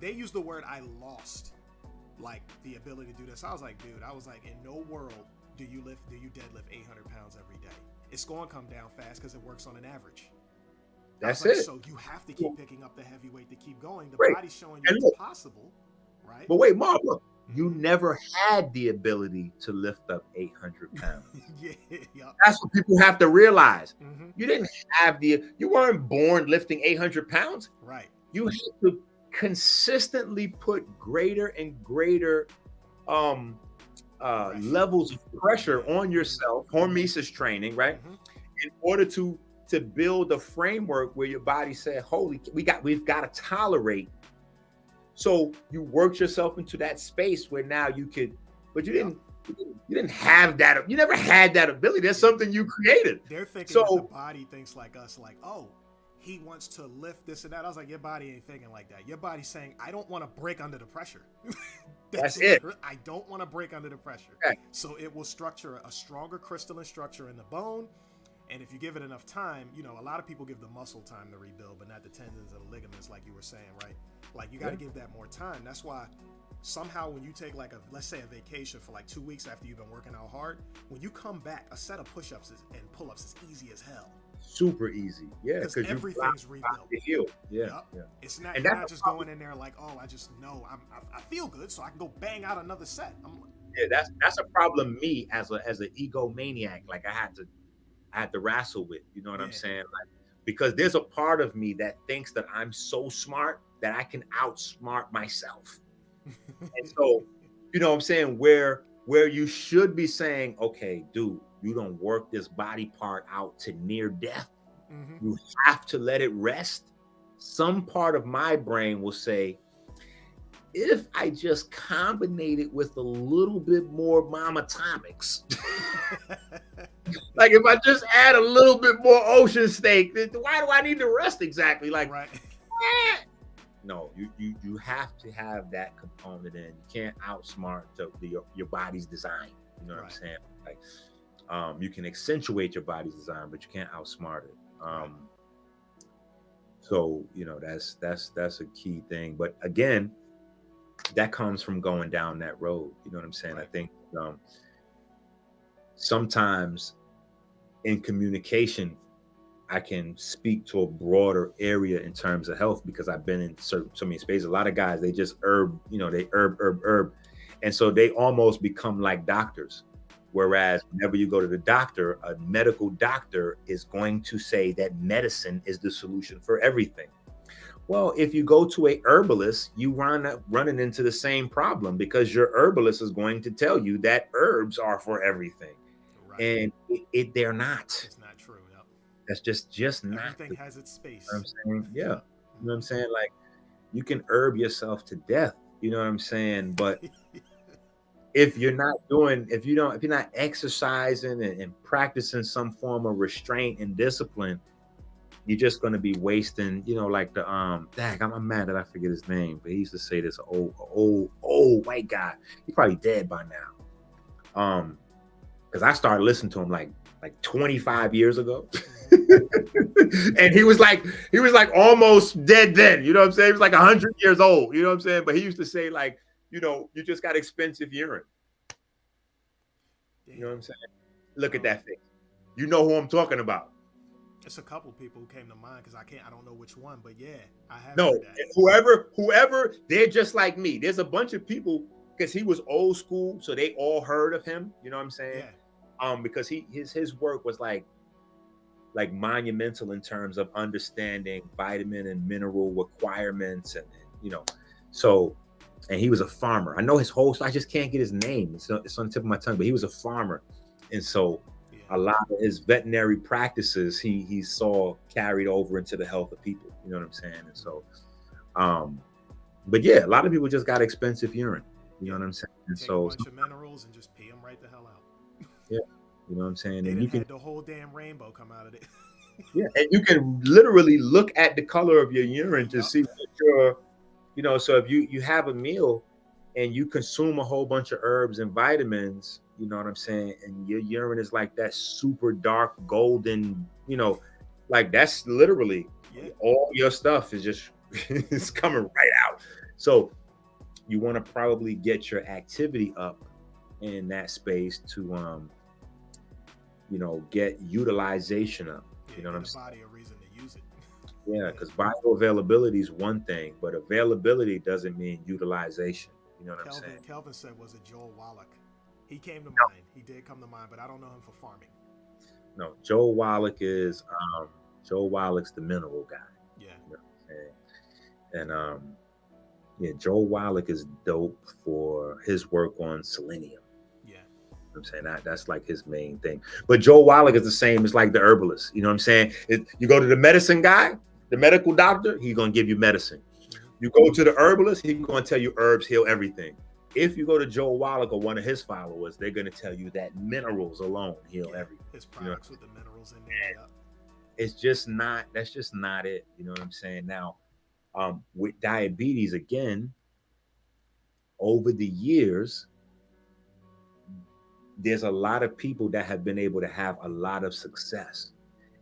they use the word I lost, like, the ability to do this. I was like, dude, in no world do you deadlift 800 pounds every day. It's going to come down fast because it works on an average. That's like, it. So you have to keep picking up the heavy weight to keep going. The Right. body's showing you it's possible, right? But wait, Mark, look, you never had the ability to lift up 800 pounds. Yeah, yep. That's what people have to realize. Mm-hmm. You didn't have you weren't born lifting 800 pounds. Right. You had to consistently put greater and greater levels of pressure on yourself, hormesis training, right? Mm-hmm. In order to build a framework where your body said, holy, we've got to tolerate. So you worked yourself into that space where now you could, but you didn't have that. You never had that ability. That's something you created. They're thinking that the body thinks like us, like, oh, he wants to lift this and that. I was like, your body ain't thinking like that. Your body's saying, I don't want to break under the pressure. That's it. I don't want to break under the pressure. Okay. So it will structure a stronger crystalline structure in the bone. And if you give it enough time, a lot of people give the muscle time to rebuild, but not the tendons and the ligaments, like you were saying, right? Like, you got to give that more time. That's why somehow when you take, like, let's say a vacation for like 2 weeks after you've been working out hard, when you come back, a set of push-ups and pull-ups is easy as hell. Super easy. Yeah. Because everything's rebuilt. Yeah. Yep. Yeah. It's not, you're not just going in there like, oh, I just know I feel good, so I can go bang out another set. Yeah, that's a problem me as an egomaniac. Like I had to wrestle with, you know what I'm saying? Like, because there's a part of me that thinks that I'm so smart that I can outsmart myself. And so, you know what I'm saying? Where you should be saying, okay, dude, you don't work this body part out to near death. Mm-hmm. You have to let it rest. Some part of my brain will say, if I just combine it with a little bit more mama tonics, like if I just add a little bit more ocean steak, why do I need to rest exactly? Like, right. No, you have to have that component in. You can't outsmart your body's design. You know what I'm saying? Like, you can accentuate your body's design, but you can't outsmart it. So that's a key thing. But again, that comes from going down that road. You know what I'm saying? Right. I think sometimes in communication, I can speak to a broader area in terms of health because I've been in so many spaces. A lot of guys, they just herb. They herb. And so they almost become like doctors. Whereas whenever you go to the doctor, a medical doctor is going to say that medicine is the solution for everything. Well, if you go to a herbalist, you running into the same problem because your herbalist is going to tell you that herbs are for everything. Right. And they're not. It's not true. Yep. That's just not. Everything has its space. You know what I'm saying? Yeah. You know what I'm saying? Like, you can herb yourself to death. You know what I'm saying? But if you're not exercising and practicing some form of restraint and discipline, you're just going to be wasting, like the I'm mad that I forget his name, but he used to say this, old white guy. He's probably dead by now. Because I started listening to him like 25 years ago. And he was like almost dead then. You know what I'm saying? He was like 100 years old. You know what I'm saying? But he used to say, like, you just got expensive urine. You know what I'm saying? Look at that thing. You know who I'm talking about. It's a couple people who came to mind because I don't know which one, but yeah, I have. No, whoever, they're just like me. There's a bunch of people because he was old school, so they all heard of him. You know what I'm saying? Yeah. Because his work was like monumental in terms of understanding vitamin and mineral requirements, and so. And he was a farmer. I know his whole. I just can't get his name. It's on the tip of my tongue. But he was a farmer, and so a lot of his veterinary practices he saw carried over into the health of people. You know what I'm saying? And so, but yeah, a lot of people just got expensive urine. You know what I'm saying? And Take so, a bunch of minerals and just pee them right the hell out. yeah, you know what I'm saying? They And didn't you can, had the whole damn rainbow come out of it. yeah, and you can literally look at the color of your urine to Yup. see what your, you know, so if you have a meal and you consume a whole bunch of herbs and vitamins, you know what I'm saying, and your urine is like that super dark golden, you know, like that's literally Yeah. all your stuff is just it's coming right out. So you want to probably get your activity up in that space to you know, get utilization up. Yeah, You know what I'm give the saying? body a reason to use it. Yeah, because bioavailability is one thing, but availability doesn't mean utilization. You know what I'm saying? Kelvin said, was it Joel Wallach? He came to mind. He did come to mind, but I don't know him for farming. No, Joe Wallach's the mineral guy. Yeah. You know what I'm saying? And yeah, Joe Wallach is dope for his work on selenium. Yeah. I'm saying that's like his main thing. But Joe Wallach is the same as like the herbalist. You know what I'm saying? You go to the medicine guy, the medical doctor, he's gonna give you medicine. Mm-hmm. You go to the herbalist, he's gonna tell you herbs heal everything. If you go to Joe Wallach or one of his followers, they're gonna tell you that minerals alone heal everything. His products with the minerals in there. Yeah. It's just not. That's just not it. You know what I'm saying? Now, with diabetes, again, over the years, there's a lot of people that have been able to have a lot of success.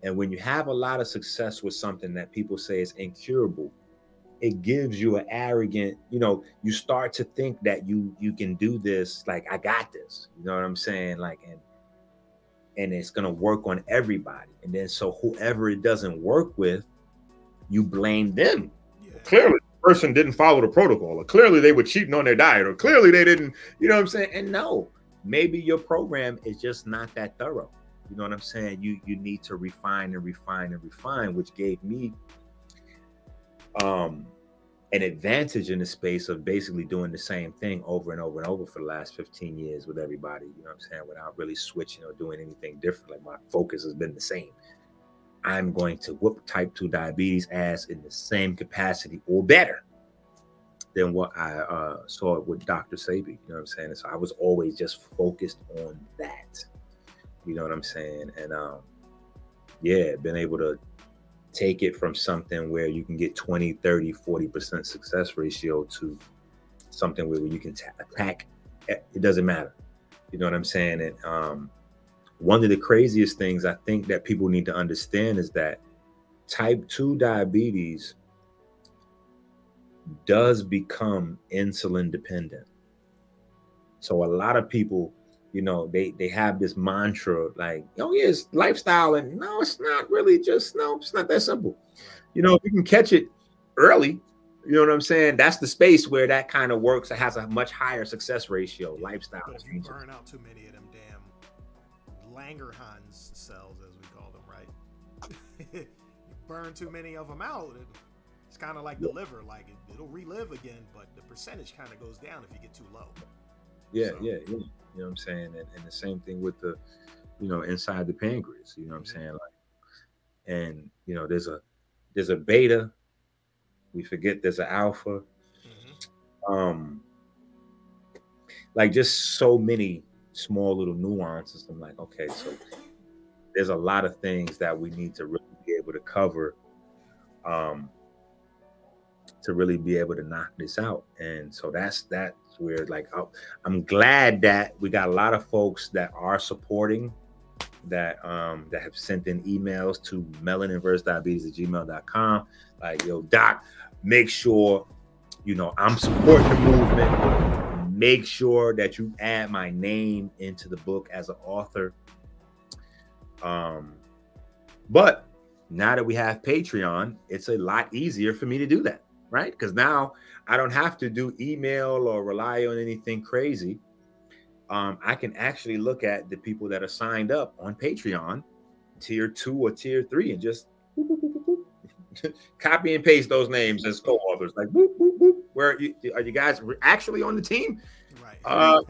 And when you have a lot of success with something that people say is incurable, it gives you an arrogant, you know, you start to think that you can do this, like I got this. You know what I'm saying? Like, and it's gonna work on everybody. And then so whoever it doesn't work with, you blame them. Yeah. Clearly the person didn't follow the protocol, or clearly they were cheating on their diet, or clearly they didn't, you know what I'm saying? And no, maybe your program is just not that thorough. You know what I'm saying? You need to refine and refine and refine, which gave me an advantage in the space of basically doing the same thing over and over and over for the last 15 years with everybody, you know what I'm saying, without really switching or doing anything different. Like my focus has been the same. I'm going to whoop type 2 diabetes ass in the same capacity or better than what I saw with Dr. Sabi, you know what I'm saying? And so I was always just focused on that, you know what I'm saying? And yeah, been able to take it from something where you can get 20, 30, 40% success ratio to something where you can attack. It doesn't matter. You know what I'm saying? And one of the craziest things I think that people need to understand is that type 2 diabetes does become insulin dependent. So a lot of people, you know, they have this mantra like, oh yeah, it's lifestyle. And no, it's not really just, no, it's not that simple. Right. You know, if you can catch it early, you know what I'm saying? That's the space where that kind of works. It has a much higher success ratio, lifestyle. But if you burn out too many of them damn Langerhans cells, as we call them, right? You burn too many of them out. It's kind of like the liver, like it'll relive again, but the percentage kind of goes down if you get too low. Yeah. You know what I'm saying? And the same thing with the, you know, inside the pancreas, you know what I'm saying? Like, and, you know, there's a beta, we forget there's an alpha, like just so many small little nuances. I'm like, okay, so there's a lot of things that we need to really be able to cover, to really be able to knock this out. And so that's where, like, I'm glad that we got a lot of folks that are supporting, that have sent in emails to melaninversusdiabetes@gmail.com. Like, yo, doc, make sure, you know, I'm supporting the movement. Make sure that you add my name into the book as an author. But now that we have Patreon, it's a lot easier for me to do that, right? Because now I don't have to do email or rely on anything crazy. I can actually look at the people that are signed up on Patreon, tier 2 or tier 3, and just copy and paste those names as co-authors. Like, boop, boop, boop. Where are you guys actually on the team? Right.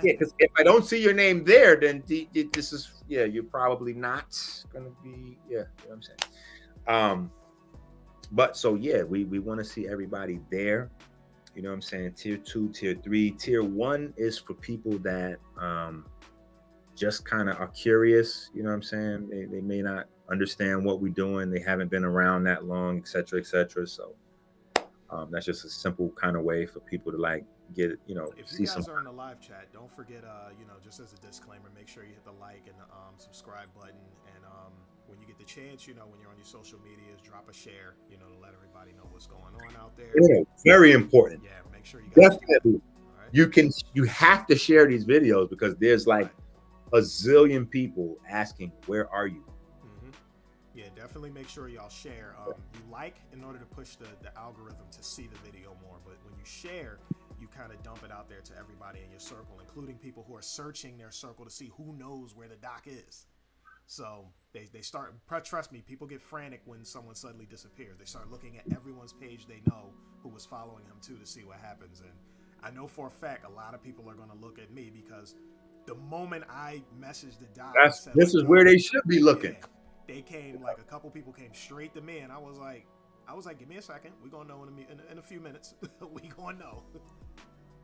Yeah, because if I don't see your name there, then this is, yeah, you're probably not gonna be, yeah, you know what I'm saying. But so yeah, we want to see everybody there. You know what I'm saying? Tier 2, tier 3, tier 1 is for people that just kind of are curious. You know what I'm saying? They may not understand what we're doing. They haven't been around that long, etc., etc. So that's just a simple kind of way for people to like get, you know, If you see some. guys are in the live chat, don't forget, just as a disclaimer, make sure you hit the like and the subscribe button. And when you get the chance, when you're on your social medias, drop a share, to let everybody know what's going on out there. Yeah, very important. Yeah, make sure you guys definitely. Right. You have to share these videos because there's like a zillion people asking, where are you? Mm-hmm. Yeah, definitely make sure y'all share. You like in order to push the algorithm to see the video more, but when you share, you kind of dump it out there to everybody in your circle, including people who are searching their circle to see who knows where the doc is. So they start, trust me, people get frantic when someone suddenly disappears. They start looking at everyone's page they know who was following him too to see what happens. And I know for a fact a lot of people are going to look at me because the moment I messaged the doc, This is where they should be looking. Yeah, they came, like a couple people came straight to me, and I was like, give me a second. We're gonna know in a few minutes. We gonna know.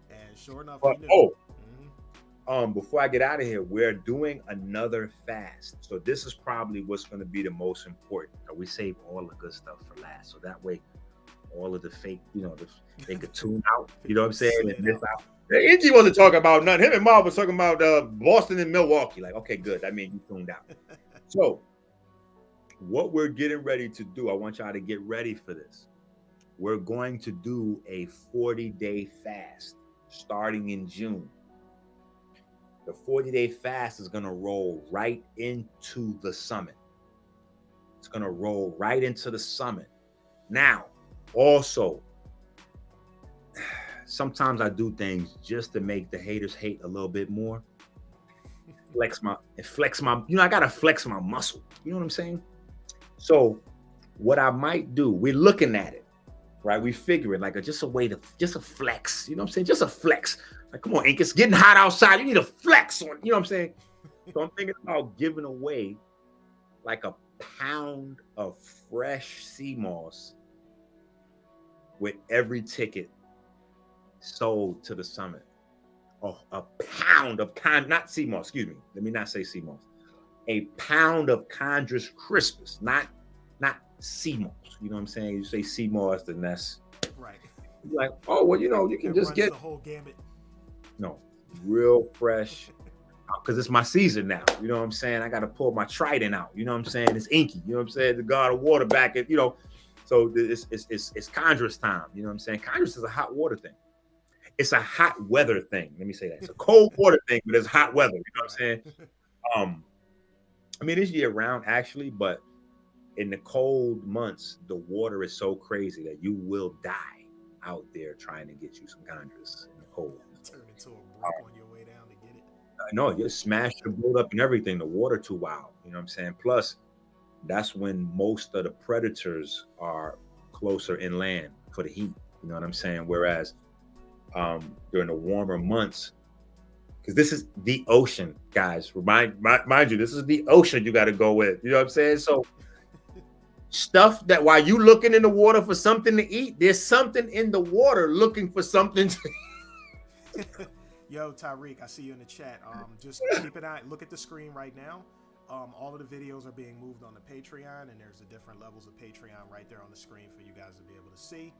And sure enough, we knew. Before I get out of here, we're doing another fast. So this is probably what's going to be the most important. We save all the good stuff for last, so that way all of the fake, they could tune out. You know what I'm saying? And miss out. Enqi wasn't talking about nothing. Him and Marv was talking about Boston and Milwaukee. Like, okay, good. I mean, you tuned out. So what we're getting ready to do, I want y'all to get ready for this. We're going to do a 40-day fast starting in June. The 40-day fast is going to roll right into the summit. It's going to roll right into the summit. Now, also, sometimes I do things just to make the haters hate a little bit more. Flex my, I got to flex my muscle. You know what I'm saying? So what I might do, we're looking at it, right? We figure it like just a flex. You know what I'm saying? Just a flex. Like, come on, Enqi, it's getting hot outside. You need a flex on, you know what I'm saying? So I'm thinking about giving away like a pound of fresh sea moss with every ticket sold to the summit. Oh, a pound of not sea moss, excuse me. Let me not say sea moss. A pound of Chondrus crispus, not sea moss. You know what I'm saying? You say sea moss, then that's right. Like, oh well, you can just get the whole gamut. No, real fresh, because it's my season now. You know what I'm saying? I got to pull my trident out. You know what I'm saying? It's Enqi. You know what I'm saying? The god of water back at, so it's Chondrus time. You know what I'm saying? Chondrus is a hot water thing. It's a hot weather thing. Let me say that. It's a cold water thing, but it's hot weather. You know what I'm saying? I mean, it's year round actually, but in the cold months, the water is so crazy that you will die out there trying to get you some Chondrus in the cold. Turn into a brook on your way down to get it. No, you smash your boat up and everything. The water too wild. You know what I'm saying? Plus, that's when most of the predators are closer inland for the heat. You know what I'm saying? Whereas during the warmer months, because this is the ocean, guys. Mind you, this is the ocean you got to go with. You know what I'm saying? So stuff that while you looking in the water for something to eat, there's something in the water looking for something to eat. Yo, Tyreek, I see you in the chat. Just keep an eye. Look at the screen right now. All of the videos are being moved on the Patreon, and there's the different levels of Patreon right there on the screen for you guys to be able to see.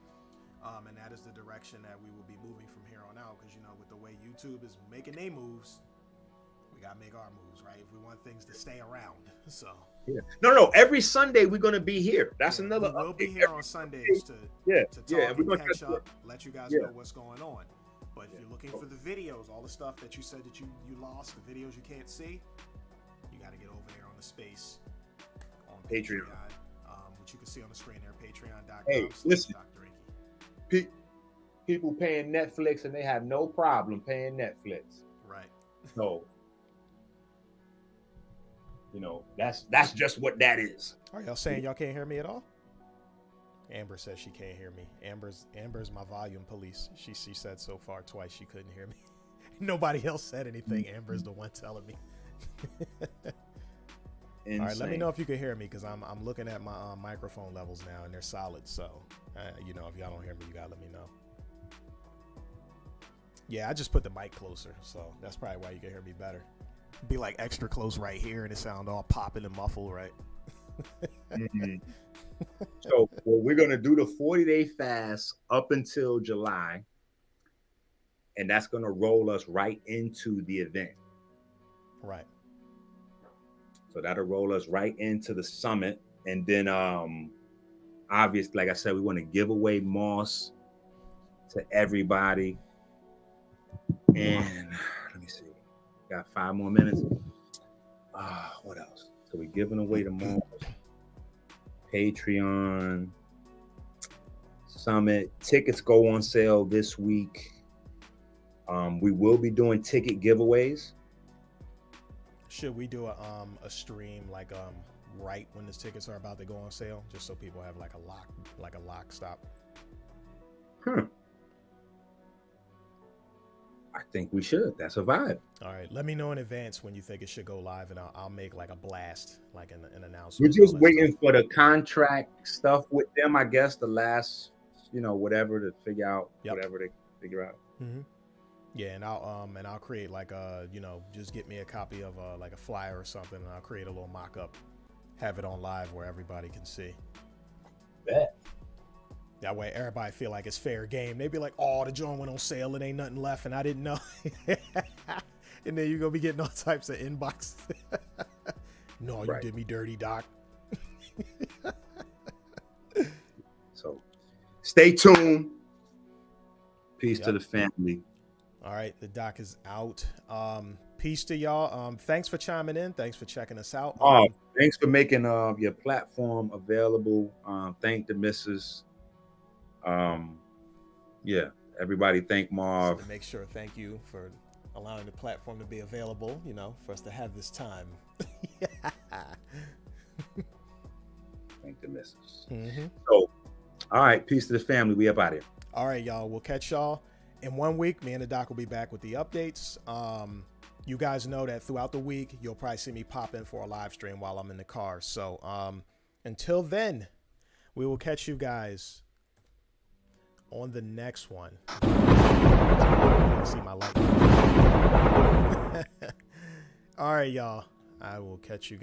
And that is the direction that we will be moving from here on out, because with the way YouTube is making their moves, we gotta make our moves, right? If we want things to stay around. So yeah. No. Every Sunday we're gonna be here. That's another. We'll be here on Sundays to talk and catch up, let you guys know what's going on. But if you're looking for the videos, all the stuff that you said that you lost, the videos you can't see, you got to get over there on the space on Patreon, which you can see on the screen there, patreon.com. Hey, listen, people paying Netflix and they have no problem paying Netflix. Right. So, that's just what that is. Are y'all saying y'all can't hear me at all? Amber says she can't hear me. Amber's my volume police. She said so far twice she couldn't hear me. Nobody else said anything. Amber's the one telling me. All right, let me know if you can hear me, because I'm looking at my microphone levels now and they're solid. So, you know, if y'all don't hear me, you gotta let me know. Yeah, I just put the mic closer, so that's probably why you can hear me better. Be like extra close right here, and it sound all popping and muffled, right? Mm-hmm. So we're gonna do the 40-day fast up until July, and that's gonna roll us right into the event. Right. So that'll roll us right into the summit, and then obviously, like I said, we want to give away moss to everybody. And let me see, got 5 more minutes. What else? So we're giving away the moss, Patreon, summit tickets go on sale this week. We will be doing ticket giveaways. Should we do a stream like right when the tickets are about to go on sale, just so people have like a lock stop? I think we should. That's a vibe. All right, let me know in advance when you think it should go live, and I'll make like a blast, like an announcement. We're just waiting for the contract stuff with them, I guess, the last, whatever, to figure out whatever they figure out. Mm-hmm. Yeah, and I'll create like a, just get me a copy of like a flyer or something, and I'll create a little mock-up, have it on live where everybody can see. Bet. That way everybody feel like it's fair game. They be like, oh, the joint went on sale, it ain't nothing left, and I didn't know. And then you're gonna be getting all types of inboxes. No, you did me dirty, Doc. So stay tuned. Peace to the family. All right, the Doc is out. Peace to y'all. Thanks for chiming in. Thanks for checking us out. Thanks for making your platform available. Thank the missus. Everybody thank Marv. So to make sure, thank you for allowing the platform to be available, for us to have this time. Thank the missus. Mm-hmm. So, all right, peace to the family. We up out here. All right, y'all. We'll catch y'all in 1 week. Me and the Doc will be back with the updates. You guys know that throughout the week, you'll probably see me pop in for a live stream while I'm in the car. So until then, we will catch you guys on the next one. See my light. All right, y'all. I will catch you guys.